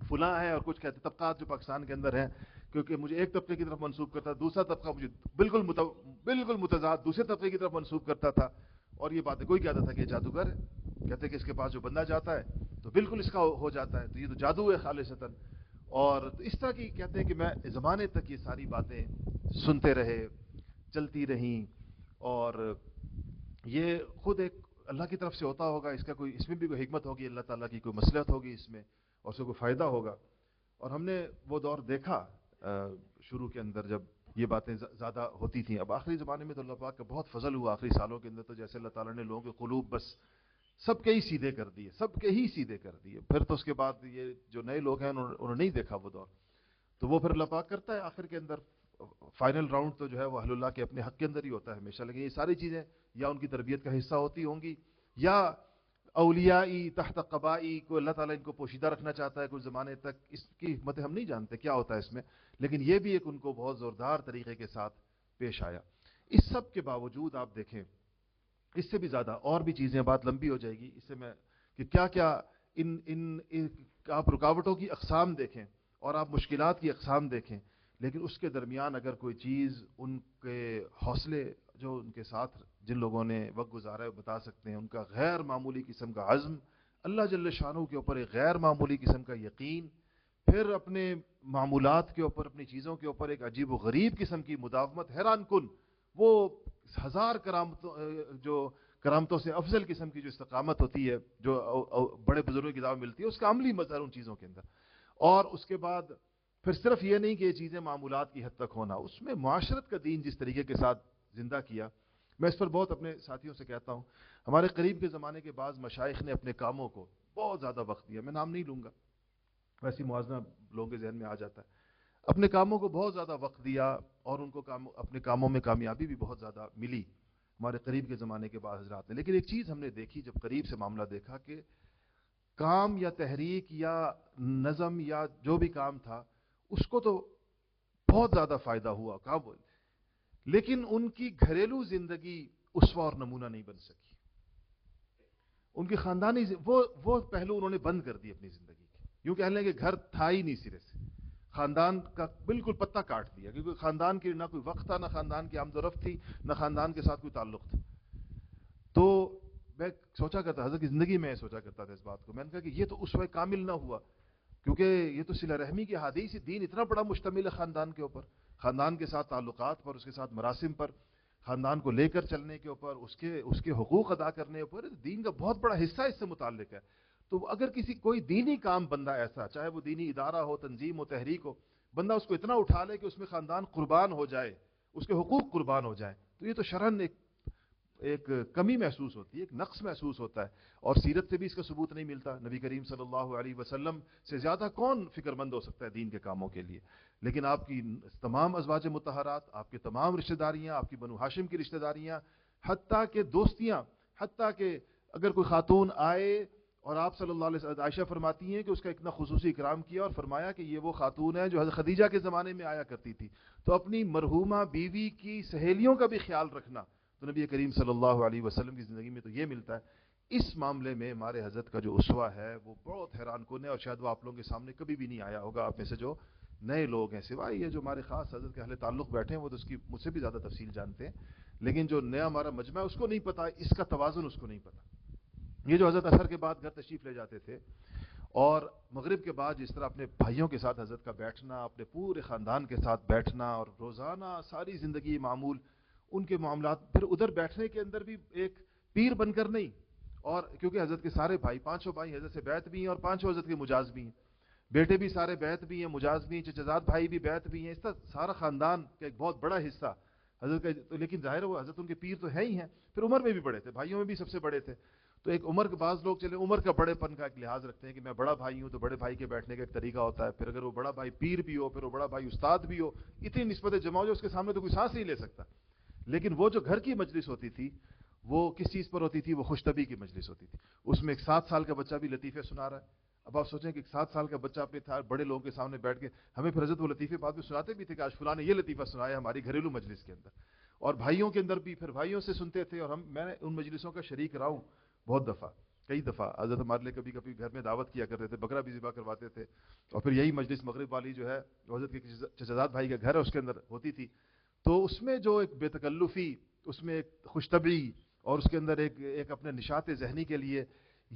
فلاں ہے، اور کچھ کہتے طبقات جو پاکستان کے اندر ہیں، کیونکہ مجھے ایک طبقے کی طرف منسوب کرتا تھا، دوسرا طبقہ مجھے بالکل متضاد دوسرے طبقے کی طرف منسوب کرتا تھا. اور یہ باتیں کوئی کہتا تھا کہ یہ جادوگر ہے، کہتے کہ اس کے پاس جو بندہ جاتا ہے تو بالکل اس کا ہو جاتا ہے. تو یہ تو جادو ہے خالصتاً. اور تو اس طرح کی کہتے ہیں کہ میں زمانے تک یہ ساری باتیں سنتے رہے، چلتی رہیں، اور یہ خود ایک اللہ کی طرف سے ہوتا ہوگا. اس میں بھی کوئی حکمت ہوگی، اللہ تعالیٰ کی کوئی مصلحت ہوگی اس میں، اور اس سے کوئی فائدہ ہوگا. اور ہم نے وہ دور دیکھا شروع کے اندر جب یہ باتیں زیادہ ہوتی تھیں. اب آخری زمانے میں تو اللہ پاک کا بہت فضل ہوا. آخری سالوں کے اندر تو جیسے اللہ تعالیٰ نے لوگوں کے قلوب بس سب کے ہی سیدھے کر دیے، سب کے ہی سیدھے کر دیے. پھر تو اس کے بعد یہ جو نئے لوگ ہیں انہوں نے نہیں دیکھا وہ دور. تو وہ پھر اللہ پاک کرتا ہے آخر کے اندر. فائنل راؤنڈ تو جو ہے وہ اہل اللہ کے اپنے حق کے اندر ہی ہوتا ہے ہمیشہ. لیکن یہ ساری چیزیں یا ان کی تربیت کا حصہ ہوتی ہوں گی، یا اولیائی تحت قبائی کو اللہ تعالیٰ ان کو پوشیدہ رکھنا چاہتا ہے کچھ زمانے تک. اس کی حکمتیں ہم نہیں جانتے کیا ہوتا ہے اس میں، لیکن یہ بھی ایک ان کو بہت زوردار طریقے کے ساتھ پیش آیا. اس سب کے باوجود آپ دیکھیں، اس سے بھی زیادہ اور بھی چیزیں، بات لمبی ہو جائے گی اس سے، میں کہ کیا کیا آپ رکاوٹوں کی اقسام دیکھیں اور آپ مشکلات کی اقسام دیکھیں، لیکن اس کے درمیان اگر کوئی چیز ان کے حوصلے جو ان کے ساتھ جن لوگوں نے وقت گزارا ہے بتا سکتے ہیں، ان کا غیر معمولی قسم کا عزم، اللہ جل شانہ کے اوپر ایک غیر معمولی قسم کا یقین، پھر اپنے معمولات کے اوپر، اپنی چیزوں کے اوپر ایک عجیب و غریب قسم کی مداومت، حیران کن، وہ ہزار کرامتوں سے افضل قسم کی جو استقامت ہوتی ہے جو بڑے بزرگوں کی کتاب ملتی ہے، اس کا عملی مظہر ان چیزوں کے اندر. اور اس کے بعد پھر صرف یہ نہیں کہ یہ چیزیں معمولات کی حد تک ہونا، اس میں معاشرت کا دین جس طریقے کے ساتھ زندہ کیا. میں اس پر بہت اپنے ساتھیوں سے کہتا ہوں. ہمارے قریب کے زمانے کے بعض مشائخ نے اپنے کاموں کو بہت زیادہ وقت دیا. میں نام نہیں لوں گا، ویسی موازنہ لوگوں کے ذہن میں آ جاتا ہے. اپنے کاموں کو بہت زیادہ وقت دیا، اور ان کو اپنے کاموں میں کامیابی بھی بہت زیادہ ملی ہمارے قریب کے زمانے کے بعض حضرات نے. لیکن ایک چیز ہم نے دیکھی جب قریب سے معاملہ دیکھا، کہ کام یا تحریک یا نظم یا جو بھی کام تھا اس کو تو بہت زیادہ فائدہ ہوا کام، لیکن ان کی گھریلو زندگی اسوہ اور نمونہ نہیں بن سکی. ان کی خاندانی وہ پہلو انہوں نے بند کر دی اپنی زندگی کے. یوں کہہ لیں کہ گھر تھا ہی نہیں سرے سے، خاندان کا بالکل پتہ کاٹ دیا، کیونکہ خاندان کے نہ کوئی وقت تھا، نہ خاندان کی آمد و رفت تھی، نہ خاندان کے ساتھ کوئی تعلق تھا. تو میں سوچا کرتا، حضرت کی زندگی میں سوچا کرتا تھا اس بات کو. میں نے کہا کہ یہ تو اسوہ کامل نہ ہوا، کیونکہ یہ تو صلہ رحمی کی حدیث. دین اتنا بڑا مشتمل ہے خاندان کے اوپر، خاندان کے ساتھ تعلقات پر، اس کے ساتھ مراسم پر، خاندان کو لے کر چلنے کے اوپر، اس کے حقوق ادا کرنے اوپر. دین کا بہت بڑا حصہ اس سے متعلق ہے. تو اگر کوئی دینی کام بندہ ایسا، چاہے وہ دینی ادارہ ہو، تنظیم ہو، تحریک ہو، بندہ اس کو اتنا اٹھا لے کہ اس میں خاندان قربان ہو جائے، اس کے حقوق قربان ہو جائیں، تو یہ تو شرعاً ایک کمی محسوس ہوتی ہے، ایک نقص محسوس ہوتا ہے. اور سیرت سے بھی اس کا ثبوت نہیں ملتا. نبی کریم صلی اللہ علیہ وسلم سے زیادہ کون فکر مند ہو سکتا ہے دین کے کاموں کے لیے. لیکن آپ کی تمام ازواج مطہرات، آپ کے تمام رشتہ داریاں، آپ کی بنو ہاشم کی رشتہ داریاں، حتیٰ کہ دوستیاں، حتیٰ کہ اگر کوئی خاتون آئے اور آپ صلی اللہ علیہ وسلم، عائشہ فرماتی ہیں کہ اس کا اتنا خصوصی اکرام کیا اور فرمایا کہ یہ وہ خاتون ہے جو حضرت خدیجہ کے زمانے میں آیا کرتی تھی. تو اپنی مرحومہ بیوی کی سہیلیوں کا بھی خیال رکھنا تو نبی کریم صلی اللہ علیہ وسلم کی زندگی میں تو یہ ملتا ہے. اس معاملے میں ہمارے حضرت کا جو اسوہ ہے وہ بہت حیران کن ہے، اور شاید وہ آپ لوگوں کے سامنے کبھی بھی نہیں آیا ہوگا. آپ میں سے جو نئے لوگ ہیں، سوائے یہ جو ہمارے خاص حضرت کے اہل تعلق بیٹھے ہیں، وہ تو اس کی مجھ سے بھی زیادہ تفصیل جانتے ہیں، لیکن جو نیا ہمارا مجمع ہے اس کو نہیں پتا، اس کا توازن اس کو نہیں پتا. یہ جو حضرت اثر کے بعد گھر تشریف لے جاتے تھے، اور مغرب کے بعد جس طرح اپنے بھائیوں کے ساتھ حضرت کا بیٹھنا، اپنے پورے خاندان کے ساتھ بیٹھنا، اور روزانہ ساری زندگی معمول ان کے معاملات، پھر ادھر بیٹھنے کے اندر بھی ایک پیر بن کر نہیں. اور کیونکہ حضرت کے سارے بھائی، پانچوں بھائی حضرت سے بیعت بھی ہیں، اور پانچوں حضرت کے مجاز بھی ہیں، بیٹے بھی سارے بیعت بھی ہیں، مجاز بھی ہیں، چچزاد بھائی بھی بیعت بھی ہیں. اس طرح سارا خاندان کا ایک بہت بڑا حصہ حضرت کا. لیکن ظاہر ہے وہ حضرت ان کے پیر تو ہے ہی ہیں، پھر عمر میں بھی بڑے تھے، بھائیوں میں بھی سب سے بڑے تھے. تو ایک عمر کے بعض لوگ چلے عمر کا بڑے پن کا ایک لحاظ رکھتے ہیں کہ میں بڑا بھائی ہوں، تو بڑے بھائی کے بیٹھنے کا ایک طریقہ ہوتا ہے. پھر اگر وہ بڑا بھائی پیر بھی ہو، پھر وہ بڑا بھائی استاد بھی ہو، اتنی نسبتیں جمع ہو جو اس کے سامنے تو کوئی سانس نہیں لے سکتا. لیکن وہ جو گھر کی مجلس ہوتی تھی وہ کس چیز پر ہوتی تھی؟ وہ خوش طبعی کی مجلس ہوتی تھی. اس میں ایک 7 سال کا بچہ بھی لطیفے سنا رہا ہے. اب آپ سوچیں کہ ایک 7 سال کا بچہ اپنے بڑے لوگوں کے سامنے بیٹھ کے ہمیں پھر حضرت وہ لطیفے بعد میں سناتے بھی تھے کہ آج فلاں نے یہ لطیفہ سنایا ہماری گھریلو مجلس کے اندر. اور بھائیوں کے اندر بھی پھر بھائیوں سے سنتے تھے. اور میں ان مجلسوں کا شریک رہا ہوں بہت دفعہ، کئی دفعہ. حضرت ہمارے لیے کبھی کبھی گھر میں دعوت کیا کرتے تھے، بکرا بھی ذبح کرواتے تھے. اور پھر یہی مجلس مغرب والی جو ہے حضرت کے چچزاد بھائی کا گھر ہے اس کے اندر ہوتی تھی. تو اس میں جو ایک بے تکلفی، اس میں ایک خوش طبعی، اور اس کے اندر ایک اپنے نشاط ذہنی کے لیے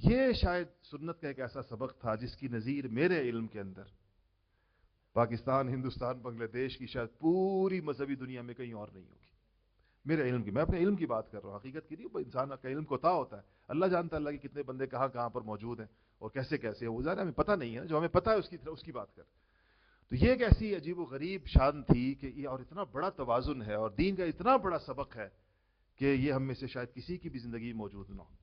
یہ شاید سنت کا ایک ایسا سبق تھا جس کی نظیر میرے علم کے اندر پاکستان، ہندوستان، بنگلہ دیش کی شاید پوری مذہبی دنیا میں کہیں اور نہیں ہوگی. میرے علم کی، میں اپنے علم کی بات کر رہا ہوں، حقیقت کی نہیں. انسان کا علم کوتا ہوتا ہے، اللہ جانتا ہے اللہ کے کتنے بندے کہاں کہاں پر موجود ہیں اور کیسے کیسے ہیں. وہ ظاہر ہمیں پتہ نہیں ہے، جو ہمیں پتہ ہے اس کی بات کر. تو یہ ایک ایسی عجیب و غریب شان تھی کہ یہ، اور اتنا بڑا توازن ہے اور دین کا اتنا بڑا سبق ہے کہ یہ ہم میں سے شاید کسی کی بھی زندگی موجود نہ ہو.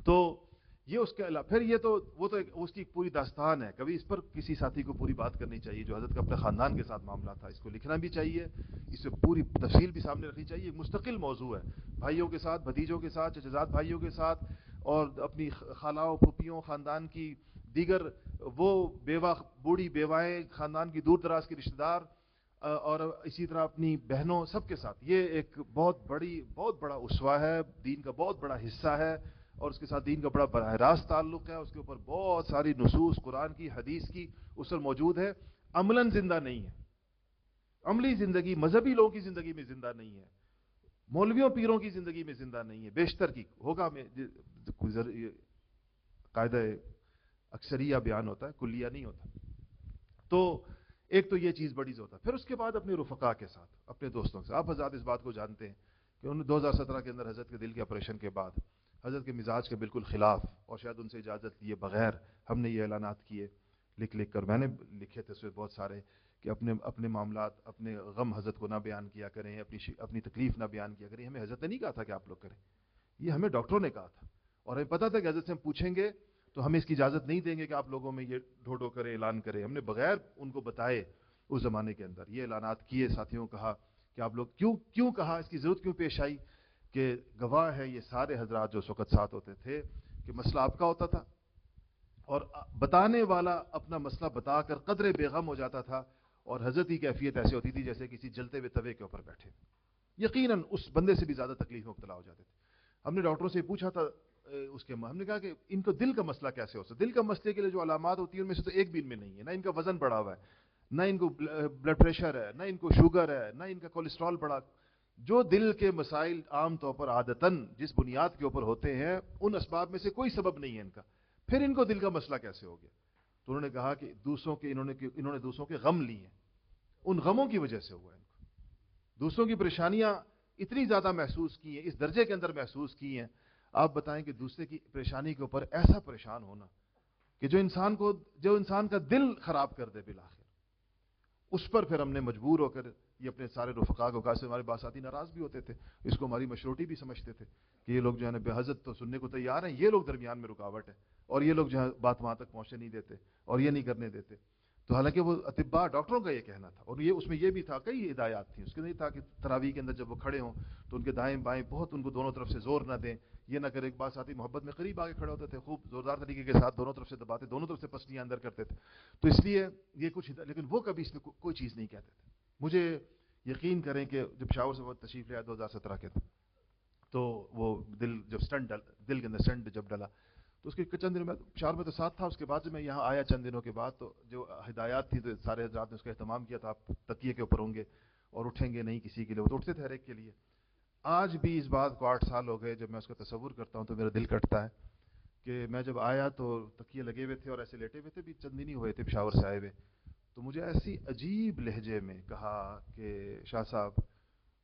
تو یہ اس کے علاوہ پھر یہ تو وہ تو اس کی پوری داستان ہے. کبھی اس پر کسی ساتھی کو پوری بات کرنی چاہیے جو حضرت کا اپنے خاندان کے ساتھ معاملہ تھا. اس کو لکھنا بھی چاہیے، اس سے پوری تفصیل بھی سامنے رکھنی چاہیے. مستقل موضوع ہے، بھائیوں کے ساتھ، بھتیجوں کے ساتھ، چچزاد بھائیوں کے ساتھ، اور اپنی خالاؤں، پھوپھیوں، خاندان کی دیگر وہ بیوہ، بوڑھی بیوائیں، خاندان کی دور دراز کے رشتہ دار، اور اسی طرح اپنی بہنوں، سب کے ساتھ. یہ ایک بہت بڑا اسوہ ہے، دین کا بہت بڑا حصہ ہے، اور اس کے ساتھ دین کا بڑا براہ راست تعلق ہے. اس کے اوپر بہت ساری نصوص قرآن کی، حدیث کی اس پر موجود ہے. عملاً زندہ نہیں ہے، عملی زندگی مذہبی لوگوں کی زندگی میں زندہ نہیں ہے، مولویوں پیروں کی زندگی میں زندہ نہیں ہے. بیشتر کی ہوگا، میں قاعدہ اکثریہ بیان ہوتا ہے، کلیہ نہیں ہوتا. تو ایک تو یہ چیز بڑی ہوتا ہے. پھر اس کے بعد اپنے رفقا کے ساتھ، اپنے دوستوں کے ساتھ. آپ حضرات اس بات کو جانتے ہیں کہ 2017 کے اندر حضرت کے دل کے آپریشن کے بعد حضرت کے مزاج کے بالکل خلاف، اور شاید ان سے اجازت لیے بغیر ہم نے یہ اعلانات کیے، لکھ کر میں نے لکھے تھے اس میں بہت سارے، کہ اپنے معاملات، اپنے غم حضرت کو نہ بیان کیا کریں، اپنی تکلیف نہ بیان کیا کریں. ہمیں حضرت نے نہیں کہا تھا کہ آپ لوگ کریں، یہ ہمیں ڈاکٹروں نے کہا تھا، اور ہمیں پتا تھا کہ حضرت سے ہم پوچھیں گے تو ہمیں اس کی اجازت نہیں دیں گے کہ آپ لوگوں میں یہ ڈھو کرے، اعلان کرے. ہم نے بغیر ان کو بتائے اس زمانے کے اندر یہ اعلانات کیے. ساتھیوں کہا کہ آپ لوگ کیوں کہا، اس کی ضرورت کیوں پیش آئی، کہ گواہ ہے یہ سارے حضرات جو اس وقت ساتھ ہوتے تھے کہ مسئلہ آپ کا ہوتا تھا، اور بتانے والا اپنا مسئلہ بتا کر قدرے بے غم ہو جاتا تھا، اور حضرت کی کیفیت ایسی ہوتی تھی جیسے کسی جلتے ہوئے توے کے اوپر بیٹھے. یقیناً اس بندے سے بھی زیادہ تکلیف مبتلا ہو جاتے تھے. ہم نے ڈاکٹروں سے پوچھا تھا ہم نے کہا کہ ان کو دل کا مسئلہ کیسے ہو سکتا ہے. دل کا مسئلے کے لیے جو علامات ہوتی ہیں ان میں سے تو ایک بھی ان میں نہیں ہے. نہ ان کا وزن بڑھا ہوا ہے، نہ ان کو بلڈ پریشر ہے، نہ ان کو شوگر ہے، نہ ان کا کولیسٹرول بڑھا. جو دل کے مسائل عام طور پر عادتاً جس بنیاد کے اوپر ہوتے ہیں، ان اسباب میں سے کوئی سبب نہیں ہے ان کا. پھر ان کو دل کا مسئلہ کیسے ہو گیا؟ تو انہوں نے کہا کہ انہوں نے دوسروں کے غم لی ہیں، ان غموں کی وجہ سے ہوا. ان کو دوسروں کی پریشانیاں اتنی زیادہ محسوس کی ہیں، اس درجے کے اندر محسوس کی ہیں. آپ بتائیں کہ دوسرے کی پریشانی کے اوپر ایسا پریشان ہونا کہ جو انسان کا دل خراب کر دے بالآخر. اس پر پھر ہم نے مجبور ہو کر یہ اپنے سارے رفقا کو کہا. سے ہمارے باساتی ناراض بھی ہوتے تھے، اس کو ہماری مشروطی بھی سمجھتے تھے کہ یہ لوگ جو ہے نا بے حضرت تو سننے کو تیار ہیں، یہ لوگ درمیان میں رکاوٹ ہے، اور یہ لوگ جو ہے بات وہاں تک پہنچنے نہیں دیتے اور یہ نہیں کرنے دیتے. تو حالانکہ وہ اطباء ڈاکٹروں کا یہ کہنا تھا، اور اس میں یہ بھی تھا، کئی ہدایات تھیں اس کے. نہیں تھا کہ تراویح کے اندر جب وہ کھڑے ہوں تو ان کے دائیں بائیں بہت ان کو دونوں طرف سے زور نہ دیں، یہ نہ کرے. ایک بات ساتھی محبت میں قریب آگے کھڑے ہوتے تھے، خوب زوردار طریقے کے ساتھ دونوں طرف سے دباتے، دونوں طرف سے پسلیاں اندر کرتے تھے. تو اس لیے یہ کچھ، لیکن وہ کبھی اس میں کوئی چیز نہیں کہتے تھے. مجھے یقین کریں کہ جب پشاور سے وہ تشریف لے آیا 2017 کے تو وہ دل کے اندر سٹنٹ جب ڈلا تو اس کے چند دنوں میں پشاور میں تو ساتھ تھا. اس کے بعد جب میں یہاں آیا چند دنوں کے بعد، تو جو ہدایات تھی تو سارے حضرات نے اس کا اہتمام کیا تھا. آپ تکیے کے اوپر ہوں گے اور اٹھیں گے نہیں کسی کے لیے، وہ تو اٹھتے تھے ہر ایک کے لیے. آج بھی اس بات کو 8 سال ہو گئے، جب میں اس کا تصور کرتا ہوں تو میرا دل کٹتا ہے کہ میں جب آیا تو تکیے لگے ہوئے تھے اور ایسے لیٹے ہوئے تھے. بھی چند دن ہی ہوئے تھے پشاور سے آئے ہوئے، تو مجھے ایسی عجیب لہجے میں کہا کہ شاہ صاحب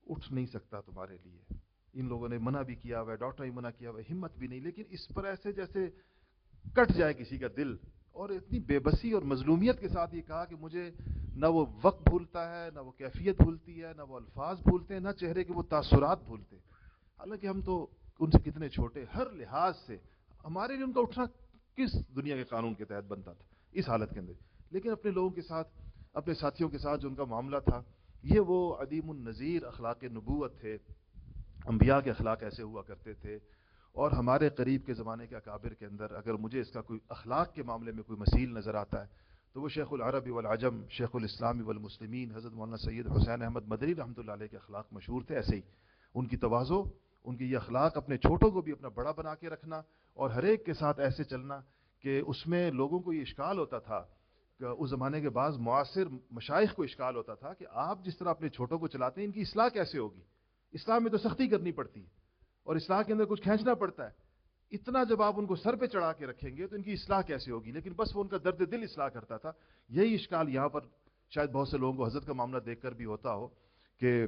اٹھ نہیں سکتا تمہارے لیے، ان لوگوں نے منع بھی کیا ہوا ہے، ڈاکٹر نے منع کیا ہوا ہے، ہمت بھی نہیں. لیکن اس پر ایسے جیسے کٹ جائے کسی کا دل، اور اتنی بے بسی اور مظلومیت کے ساتھ یہ کہا کہ مجھے نہ وہ وقت بھولتا ہے، نہ وہ کیفیت بھولتی ہے، نہ وہ الفاظ بھولتے ہیں، نہ چہرے کے وہ تاثرات بھولتے. حالانکہ ہم تو ان سے کتنے چھوٹے، ہر لحاظ سے ہمارے لیے ان کا اٹھنا کس دنیا کے قانون کے تحت بنتا تھا اس حالت کے اندر. لیکن اپنے لوگوں کے ساتھ، اپنے ساتھیوں کے ساتھ جو ان کا معاملہ تھا، یہ وہ عدیم النظیر اخلاق نبوت تھے. انبیاء کے اخلاق ایسے ہوا کرتے تھے. اور ہمارے قریب کے زمانے کے اکابر کے اندر اگر مجھے اس کا کوئی اخلاق کے معاملے میں کوئی مثیل نظر آتا ہے تو وہ شیخ العرب والعجم، شیخ الاسلام والمسلمین حضرت مولانا سید حسین احمد مدنی رحمۃ اللہ علیہ کے اخلاق مشہور تھے. ایسے ہی ان کی تواضع، ان کی یہ اخلاق، اپنے چھوٹوں کو بھی اپنا بڑا بنا کے رکھنا، اور ہر ایک کے ساتھ ایسے چلنا کہ اس میں لوگوں کو یہ اشکال ہوتا تھا کہ اس زمانے کے بعض معاصر مشائخ کو اشکال ہوتا تھا کہ آپ جس طرح اپنے چھوٹوں کو چلاتے ہیں ان کی اصلاح کیسے ہوگی. اسلام میں تو سختی کرنی پڑتی ہے اور اصلاح کے اندر کچھ کھینچنا پڑتا ہے. اتنا جب آپ ان کو سر پہ چڑھا کے رکھیں گے تو ان کی اصلاح کیسے ہوگی؟ لیکن بس وہ ان کا درد دل اصلاح کرتا تھا. یہی اشکال یہاں پر شاید بہت سے لوگوں کو حضرت کا معاملہ دیکھ کر بھی ہوتا ہو کہ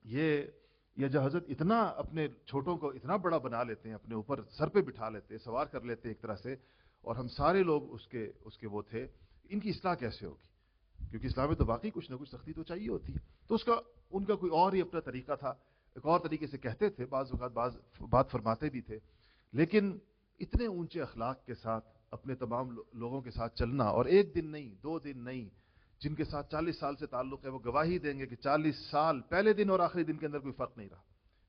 یہ جو حضرت اتنا اپنے چھوٹوں کو اتنا بڑا بنا لیتے ہیں، اپنے اوپر سر پہ بٹھا لیتے ہیں، سوار کر لیتے ہیں ایک طرح سے، اور ہم سارے لوگ اس کے وہ تھے، ان کی اصلاح کیسے ہوگی؟ کیونکہ اسلام میں تو واقعی کچھ نہ کچھ سختی تو چاہیے ہوتی ہے. تو ان کا کوئی اور ہی اپنا طریقہ تھا، ایک اور طریقے سے کہتے تھے، بعض اوقات بعض بات فرماتے بھی تھے، لیکن اتنے اونچے اخلاق کے ساتھ اپنے تمام لوگوں کے ساتھ چلنا، اور ایک دن نہیں، 2 دن نہیں، جن کے ساتھ 40 سال سے تعلق ہے وہ گواہی دیں گے کہ 40 سال پہلے دن اور آخری دن کے اندر کوئی فرق نہیں رہا.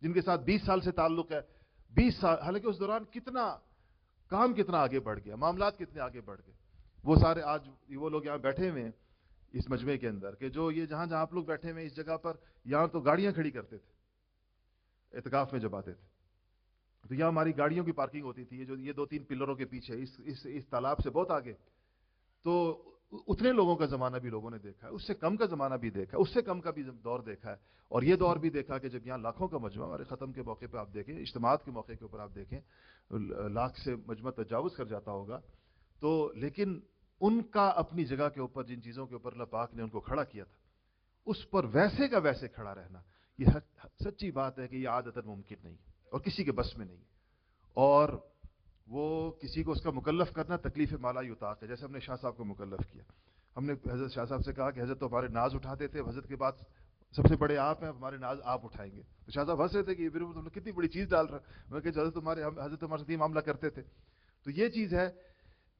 جن کے ساتھ 20 سال سے تعلق ہے، 20 سال، حالانکہ اس دوران کام کتنا آگے بڑھ گیا، معاملات کتنے آگے بڑھ گئے. وہ سارے آج وہ لوگ یہاں بیٹھے ہوئے ہیں اس مجمع کے اندر، کہ جو یہ جہاں آپ لوگ بیٹھے ہوئے ہیں اس جگہ پر، یہاں تو گاڑیاں کھڑی کرتے تھے اعتکاف میں جب آتے تھے. تو یہاں ہماری گاڑیوں کی پارکنگ ہوتی تھی، یہ 2-3 پلروں کے پیچھے اس تالاب سے بہت آگے. تو اتنے لوگوں کا زمانہ بھی لوگوں نے دیکھا ہے، اس سے کم کا زمانہ بھی دیکھا ہے، اس سے کم کا بھی دور دیکھا ہے، اور یہ دور بھی دیکھا کہ جب یہاں لاکھوں کا مجمع، ہمارے ختم کے موقع پہ آپ دیکھیں، اجتماعات کے موقع کے اوپر آپ دیکھیں، لاکھ سے مجمع تجاوز کر جاتا ہوگا. تو لیکن ان کا اپنی جگہ کے اوپر جن چیزوں کے اوپر اللہ پاک نے ان کو کھڑا کیا تھا، اس پر ویسے کا ویسے کھڑا رہنا، یہ سچی بات ہے کہ یہ عادتاً ممکن نہیں اور کسی کے بس میں نہیں. اور وہ کسی کو اس کا مکلف کرنا تکلیف مالا یطاق ہے. جیسے ہم نے شاہ صاحب کو مکلف کیا، ہم نے حضرت شاہ صاحب سے کہا کہ حضرت تو ہمارے ناز اٹھاتے تھے، حضرت کے بعد سب سے بڑے آپ ہیں، ہمارے ناز آپ اٹھائیں گے. تو شاہ صاحب ہنس رہے تھے کہ تم نے کتنی بڑی چیز ڈال رہا. میں کہ حضرت حضرت ہمارے ساتھ یہ معاملہ کرتے تھے. تو یہ چیز ہے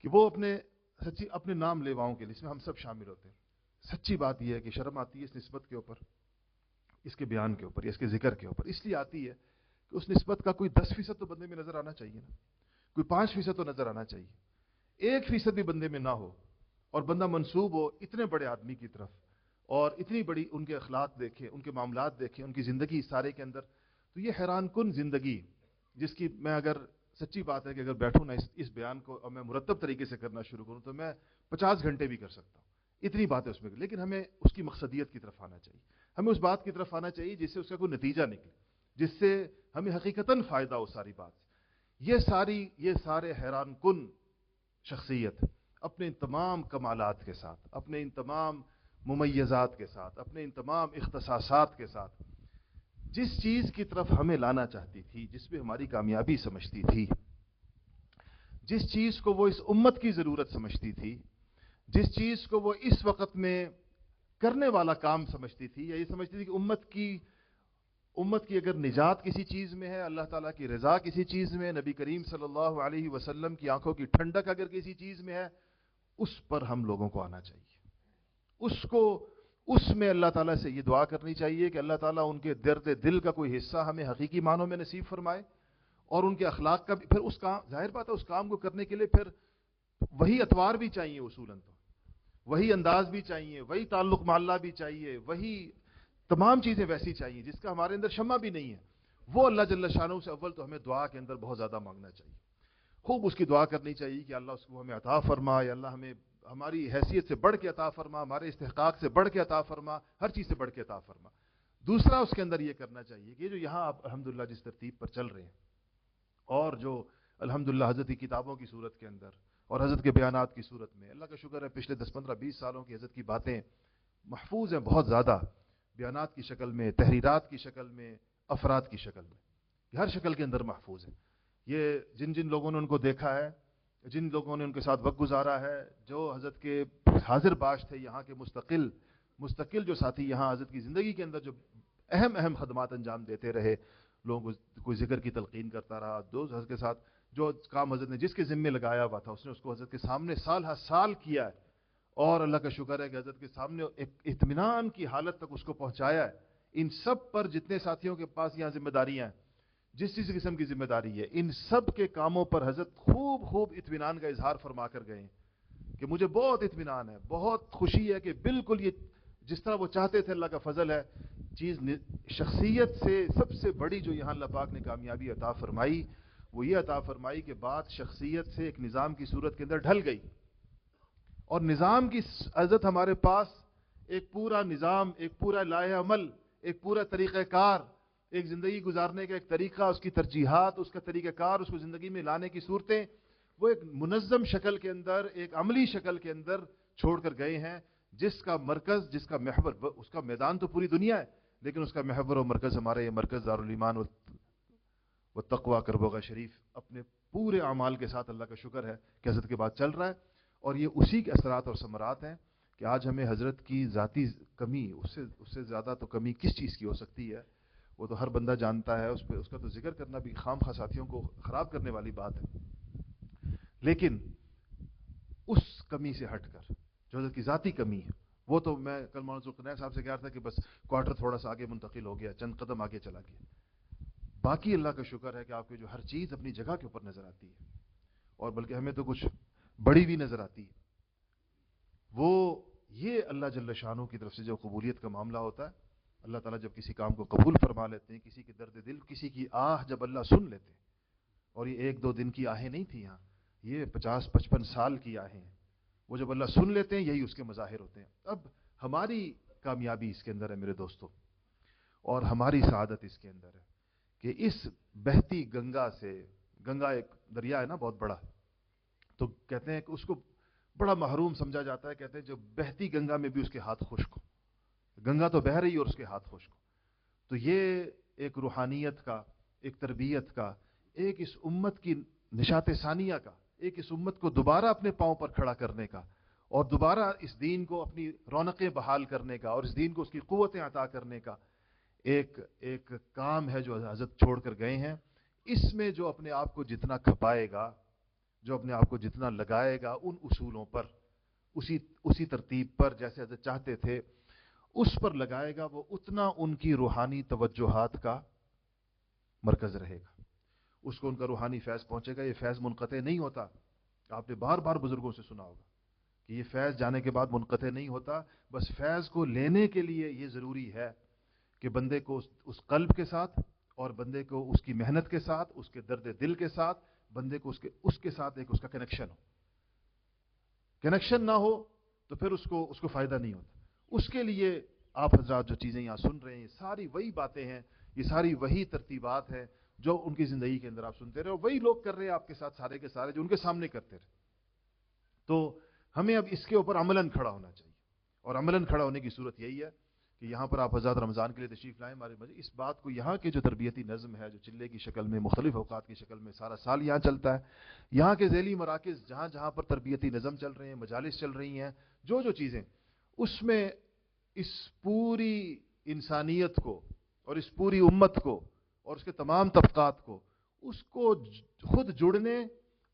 کہ وہ اپنے نام لیواؤں کے لیے اس میں ہم سب شامل ہوتے ہیں. سچی بات یہ ہے کہ شرم آتی ہے اس نسبت کے اوپر، اس کے بیان کے اوپر یا اس کے ذکر کے اوپر. اس لیے آتی ہے کہ اس نسبت کا کوئی 10% تو بندے میں نظر آنا چاہیے نا، کوئی 5% تو نظر آنا چاہیے. 1% بھی بندے میں نہ ہو اور بندہ منسوب ہو اتنے بڑے آدمی کی طرف، اور اتنی بڑی ان کے اخلاق دیکھیں، ان کے معاملات دیکھیں، ان کی زندگی سارے کے اندر، تو یہ حیران کن زندگی، جس کی میں اگر سچی بات ہے کہ اگر بیٹھوں نا اس بیان کو اور میں مرتب طریقے سے کرنا شروع کروں تو میں 50 گھنٹے بھی کر سکتا ہوں. اتنی باتیں اس میں، لیکن ہمیں اس کی مقصدیت کی طرف آنا چاہیے، ہمیں اس بات کی طرف آنا چاہیے جس سے اس کا کوئی نتیجہ نکلے، جس سے ہمیں حقیقتاً فائدہ ہو ساری بات سے. یہ سارے حیران کن شخصیت اپنے ان تمام کمالات کے ساتھ، اپنے ان تمام ممیزات کے ساتھ، اپنے ان تمام اختصاصات کے ساتھ جس چیز کی طرف ہمیں لانا چاہتی تھی، جس میں ہماری کامیابی سمجھتی تھی، جس چیز کو وہ اس امت کی ضرورت سمجھتی تھی، جس چیز کو وہ اس وقت میں کرنے والا کام سمجھتی تھی، یا یہ سمجھتی تھی کہ امت کی اگر نجات کسی چیز میں ہے، اللہ تعالیٰ کی رضا کسی چیز میں، نبی کریم صلی اللہ علیہ وسلم کی آنکھوں کی ٹھنڈک اگر کسی چیز میں ہے، اس پر ہم لوگوں کو آنا چاہیے. اس میں اللہ تعالیٰ سے یہ دعا کرنی چاہیے کہ اللہ تعالیٰ ان کے درد دل کا کوئی حصہ ہمیں حقیقی معنوں میں نصیب فرمائے، اور ان کے اخلاق کا بھی. پھر اس کام، ظاہر بات ہے اس کام کو کرنے کے لیے پھر وہی اطوار بھی چاہیے، اصولاً تو وہی انداز بھی چاہیے، وہی تعلق معلّہ بھی چاہیے، وہی تمام چیزیں ویسی چاہیے جس کا ہمارے اندر شمع بھی نہیں ہے. وہ اللہ جل شانہ سے اول تو ہمیں دعا کے اندر بہت زیادہ مانگنا چاہیے، خوب اس کی دعا کرنی چاہیے کہ اللہ اس کو ہمیں عطا فرما، یا اللہ ہمیں ہماری حیثیت سے بڑھ کے عطا فرما، ہمارے استحقاق سے بڑھ کے عطا فرما، ہر چیز سے بڑھ کے عطا فرما. دوسرا اس کے اندر یہ کرنا چاہیے کہ جو یہاں آپ الحمدللہ جس ترتیب پر چل رہے ہیں، اور جو الحمدللہ حضرت کی کتابوں کی صورت کے اندر اور حضرت کے بیانات کی صورت میں، اللہ کا شکر ہے پچھلے 10-15-20 سالوں کی حضرت کی باتیں محفوظ ہیں بہت زیادہ، بیانات کی شکل میں، تحریرات کی شکل میں، افراد کی شکل میں، ہر شکل کے اندر محفوظ ہے. یہ جن لوگوں نے ان کو دیکھا ہے، جن لوگوں نے ان کے ساتھ وقت گزارا ہے، جو حضرت کے حاضر باش تھے، یہاں کے مستقل جو ساتھی یہاں حضرت کی زندگی کے اندر جو اہم خدمات انجام دیتے رہے، لوگوں کو کوئی ذکر کی تلقین کرتا رہا، حضرت کے ساتھ جو کام حضرت نے جس کے ذمے لگایا ہوا تھا، اس نے اس کو حضرت کے سامنے سال ہر سال کیا ہے، اور اللہ کا شکر ہے کہ حضرت کے سامنے ایک اطمینان کی حالت تک اس کو پہنچایا ہے. ان سب پر جتنے ساتھیوں کے پاس یہاں ذمہ داریاں ہیں، جس قسم کی ذمہ داری ہے، ان سب کے کاموں پر حضرت خوب اطمینان کا اظہار فرما کر گئے ہیں کہ مجھے بہت اطمینان ہے، بہت خوشی ہے کہ بالکل یہ جس طرح وہ چاہتے تھے، اللہ کا فضل ہے. چیز شخصیت سے سب سے بڑی جو یہاں اللہ پاک نے کامیابی عطا فرمائی، وہ یہ عطا فرمائی کہ بات شخصیت سے ایک نظام کی صورت کے اندر ڈھل گئی، اور نظام کی عزت ہمارے پاس ایک پورا نظام، ایک پورا لائحہ عمل، ایک پورا طریقہ کار ایک زندگی گزارنے کا ایک طریقہ، اس کی ترجیحات، اس کا طریقہ کار، اس کو زندگی میں لانے کی صورتیں، وہ ایک منظم شکل کے اندر، ایک عملی شکل کے اندر چھوڑ کر گئے ہیں، جس کا مرکز، جس کا محور، اس کا میدان تو پوری دنیا ہے، لیکن اس کا محور و مرکز ہمارا یہ مرکز دارالایمان و تقوی کربوغا شریف اپنے پورے اعمال کے ساتھ، اللہ کا شکر ہے کہ حضرت کے بعد چل رہا ہے، اور یہ اسی کے اثرات اور ثمرات ہیں کہ آج ہمیں حضرت کی ذاتی کمی، اس سے زیادہ تو کمی کس چیز کی ہو سکتی ہے، وہ تو ہر بندہ جانتا ہے، اس کا تو ذکر کرنا بھی خام خواہ ساتھیوں کو خراب کرنے والی بات ہے، لیکن اس کمی سے ہٹ کر جو حضرت کی ذاتی کمی ہے، وہ تو میں کل مولانا ذوالقرنین صاحب سے کہہ رہا تھا کہ بس کوارٹر تھوڑا سا آگے منتقل ہو گیا، چند قدم آگے چلا گیا، باقی اللہ کا شکر ہے کہ آپ کی جو ہر چیز اپنی جگہ کے اوپر نظر آتی ہے، اور بلکہ ہمیں تو کچھ بڑی بھی نظر آتی ہے، وہ یہ اللہ جل شانہ کی طرف سے جو قبولیت کا معاملہ ہوتا ہے، اللہ تعالیٰ جب کسی کام کو قبول فرما لیتے ہیں، کسی کے درد دل، کسی کی آہ جب اللہ سن لیتے ہیں، اور یہ 1-2 دن کی آہیں نہیں تھیں یہاں، یہ 50-55 سال کی آہیں ہیں، وہ جب اللہ سن لیتے ہیں یہی اس کے مظاہر ہوتے ہیں۔ اب ہماری کامیابی اس کے اندر ہے میرے دوستوں، اور ہماری سعادت اس کے اندر ہے کہ اس بہتی گنگا سے، گنگا ایک دریا ہے نا بہت بڑا، تو کہتے ہیں کہ اس کو بڑا محروم سمجھا جاتا ہے، کہتے ہیں جو بہتی گنگا میں بھی اس کے ہاتھ خشک ہو، گنگا تو بہہ رہی اور اس کے ہاتھ خشک ہو، تو یہ ایک روحانیت کا، ایک تربیت کا، ایک اس امت کی نشاط ثانیہ کا، ایک اس امت کو دوبارہ اپنے پاؤں پر کھڑا کرنے کا، اور دوبارہ اس دین کو اپنی رونقیں بحال کرنے کا، اور اس دین کو اس کی قوتیں عطا کرنے کا ایک کام ہے جو حضرت چھوڑ کر گئے ہیں۔ اس میں جو اپنے آپ کو جتنا کھپائے گا، جو اپنے آپ کو جتنا لگائے گا ان اصولوں پر، اسی ترتیب پر جیسے حضرت چاہتے تھے، اس پر لگائے گا، وہ اتنا ان کی روحانی توجہات کا مرکز رہے گا، اس کو ان کا روحانی فیض پہنچے گا۔ یہ فیض منقطع نہیں ہوتا، آپ نے بار بار بزرگوں سے سنا ہوگا کہ یہ فیض جانے کے بعد منقطع نہیں ہوتا، بس فیض کو لینے کے لیے یہ ضروری ہے کہ بندے کو اس قلب کے ساتھ، اور بندے کو اس کی محنت کے ساتھ، اس کے درد دل کے ساتھ، بندے کو اس کے ساتھ ایک اس کا کنیکشن ہو۔ کنیکشن نہ ہو تو پھر اس کو فائدہ نہیں ہوتا۔ اس کے لیے آپ حضرات جو چیزیں یہاں سن رہے ہیں، یہ ساری وہی باتیں ہیں، یہ ساری وہی ترتیبات ہیں جو ان کی زندگی کے اندر آپ سنتے رہے، اور وہی لوگ کر رہے ہیں آپ کے ساتھ، سارے کے سارے جو ان کے سامنے کرتے رہے۔ تو ہمیں اب اس کے اوپر عملاً کھڑا ہونا چاہیے، اور عملاً کھڑا ہونے کی صورت یہی ہے کہ یہاں پر آپ حضرات رمضان کے لیے تشریف لائیں ہمارے مجھے، اس بات کو، یہاں کے جو تربیتی نظم ہے جو چلے کی شکل میں، مختلف اوقات کی شکل میں سارا سال یہاں چلتا ہے، یہاں کے ذیلی مراکز جہاں جہاں پر تربیتی نظم چل رہے ہیں، مجالس چل رہی ہیں، جو چیزیں، اس میں اس پوری انسانیت کو، اور اس پوری امت کو، اور اس کے تمام طبقات کو، اس کو خود جڑنے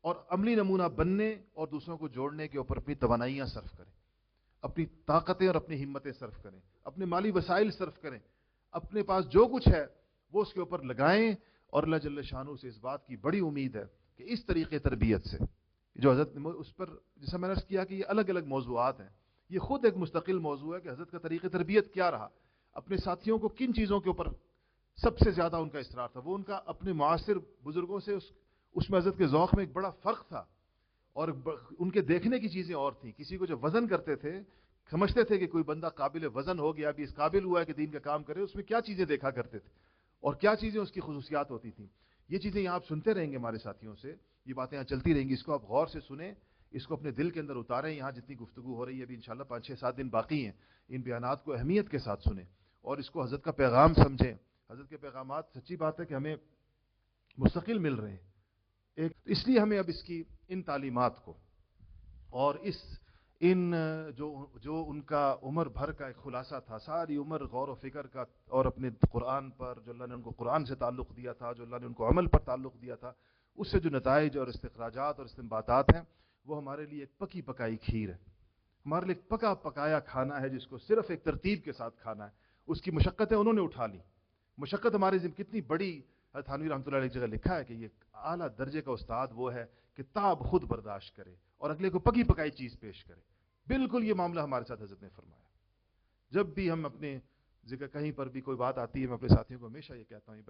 اور عملی نمونہ بننے اور دوسروں کو جوڑنے کے اوپر اپنی توانائیاں صرف کریں، اپنی طاقتیں اور اپنی ہمتیں صرف کریں، اپنے مالی وسائل صرف کریں، اپنے پاس جو کچھ ہے وہ اس کے اوپر لگائیں، اور اللہ جل شانہ سے اس بات کی بڑی امید ہے کہ اس طریقے تربیت سے جو حضرت اس پر، جیسا میں نے عرض کیا کہ یہ الگ الگ موضوعات ہیں، یہ خود ایک مستقل موضوع ہے کہ حضرت کا طریقہ تربیت کیا رہا، اپنے ساتھیوں کو کن چیزوں کے اوپر سب سے زیادہ ان کا اصرار تھا، وہ ان کا اپنے معاصر بزرگوں سے اس میں حضرت کے ذوق میں ایک بڑا فرق تھا، اور ان کے دیکھنے کی چیزیں اور تھیں۔ کسی کو جو وزن کرتے تھے، سمجھتے تھے کہ کوئی بندہ قابل وزن ہو گیا، ابھی اس قابل ہوا ہے کہ دین کا کام کرے، اس میں کیا چیزیں دیکھا کرتے تھے اور کیا چیزیں اس کی خصوصیات ہوتی تھیں۔ یہ چیزیں یہاں آپ سنتے رہیں گے ہمارے ساتھیوں سے، یہ باتیں یہاں چلتی رہیں گی، اس کو آپ غور سے سنیں، اس کو اپنے دل کے اندر اتاریں۔ یہاں جتنی گفتگو ہو رہی ہے ابھی انشاءاللہ 5-6-7 دن باقی ہیں، ان بیانات کو اہمیت کے ساتھ سنیں اور اس کو حضرت کا پیغام سمجھیں۔ حضرت کے پیغامات سچی بات ہے کہ ہمیں مستقل مل رہے ہیں، اس لیے ہمیں اب اس کی ان تعلیمات کو اور جو ان کا عمر بھر کا ایک خلاصہ تھا، ساری عمر غور و فکر کا، اور اپنے قرآن پر جو اللہ نے ان کو قرآن سے تعلق دیا تھا، جو اللہ نے ان کو عمل پر تعلق دیا تھا، اس سے جو نتائج اور استخراجات اور استنباطات ہیں، وہ ہمارے لیے ایک پکی پکائی کھیر ہے، ہمارے لیے ایک پکا پکایا کھانا ہے جس کو صرف ایک ترتیب کے ساتھ کھانا ہے۔ اس کی مشقتیں انہوں نے اٹھا لی، مشقت ہمارے کتنی بڑی، حضرت تھانوی رحمۃ اللہ علیہ ایک جگہ لکھا ہے کہ یہ اعلیٰ درجے کا استاد وہ ہے کہ تاب خود برداشت کرے اور اگلے کو پکی پکائی چیز پیش کرے۔ بالکل یہ معاملہ ہمارے ساتھ حضرت نے فرمایا۔ جب بھی ہم اپنے ذکر کہیں پر بھی کوئی بات آتی ہے، میں اپنے ساتھیوں کو ہمیشہ یہ کہتا ہوں،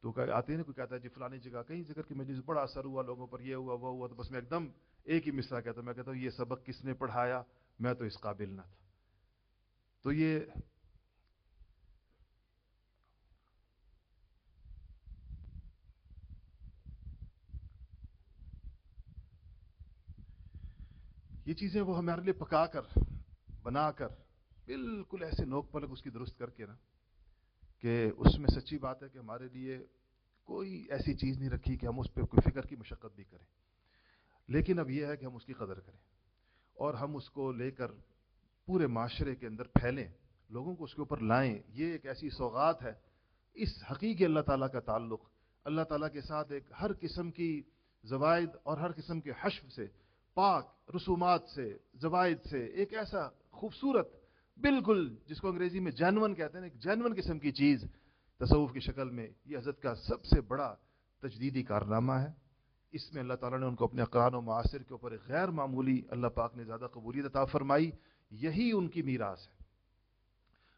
تو آتے ہیں نا، کوئی کہتا ہے جی فلانی جگہ کہیں ذکر کی مجلس بڑا اثر ہوا، لوگوں پر یہ ہوا وہ ہوا، تو بس میں ایک دم ایک ہی مصرع کہتا ہوں، میں کہتا ہوں یہ سبق کس نے پڑھایا، میں تو اس قابل نہ تھا۔ تو یہ یہ چیزیں وہ ہمارے لیے پکا کر بنا کر بالکل ایسے نوک پلک اس کی درست کر کے نا کہ اس میں سچی بات ہے کہ ہمارے لیے کوئی ایسی چیز نہیں رکھی کہ ہم اس پہ کوئی فکر کی مشقت بھی کریں. لیکن اب یہ ہے کہ ہم اس کی قدر کریں اور ہم اس کو لے کر پورے معاشرے کے اندر پھیلیں, لوگوں کو اس کے اوپر لائیں. یہ ایک ایسی سوغات ہے. اس حقیقی اللہ تعالیٰ کا تعلق اللہ تعالیٰ کے ساتھ ایک ہر قسم کی زوائد اور ہر قسم کے حشو سے, پاک رسومات سے, زوائد سے, ایک ایسا خوبصورت بالکل جس کو انگریزی میں جینون کہتے ہیں, ایک جینون قسم کی چیز تصوف کی شکل میں. یہ حضرت کا سب سے بڑا تجدیدی کارنامہ ہے. اس میں اللہ تعالیٰ نے ان کو اپنے اقران و معاصر کے اوپر ایک غیر معمولی اللہ پاک نے زیادہ قبولیت عطا فرمائی. یہی ان کی میراث ہے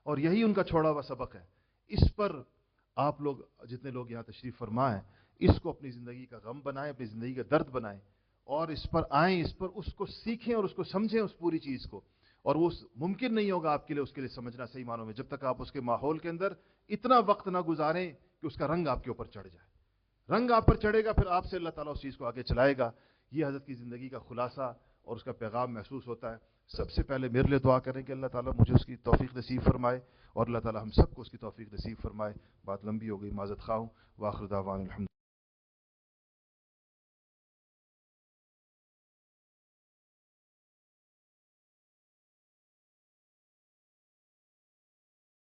اور یہی ان کا چھوڑا ہوا سبق ہے. اس پر آپ لوگ جتنے لوگ یہاں تشریف فرما ہیں, اس کو اپنی زندگی کا غم بنائیں, اپنی زندگی کا درد بنائیں اور اس پر آئیں, اس پر اس کو سیکھیں اور اس کو سمجھیں, اس پوری چیز کو. اور وہ ممکن نہیں ہوگا آپ کے لیے اس کے لیے سمجھنا صحیح معنوں میں جب تک آپ اس کے ماحول کے اندر اتنا وقت نہ گزاریں کہ اس کا رنگ آپ کے اوپر چڑھ جائے. رنگ آپ پر چڑھے گا, پھر آپ سے اللہ تعالیٰ اس چیز کو آگے چلائے گا. یہ حضرت کی زندگی کا خلاصہ اور اس کا پیغام محسوس ہوتا ہے. سب سے پہلے میرے لیے دعا کریں کہ اللہ تعالیٰ مجھے اس کی توفیق نصیب فرمائے اور اللہ تعالیٰ ہم سب کو اس کی توفیق نصیب فرمائے. بات لمبی ہو گئی, معذرت خواہ ہوں. وآخر دعوانا الحمد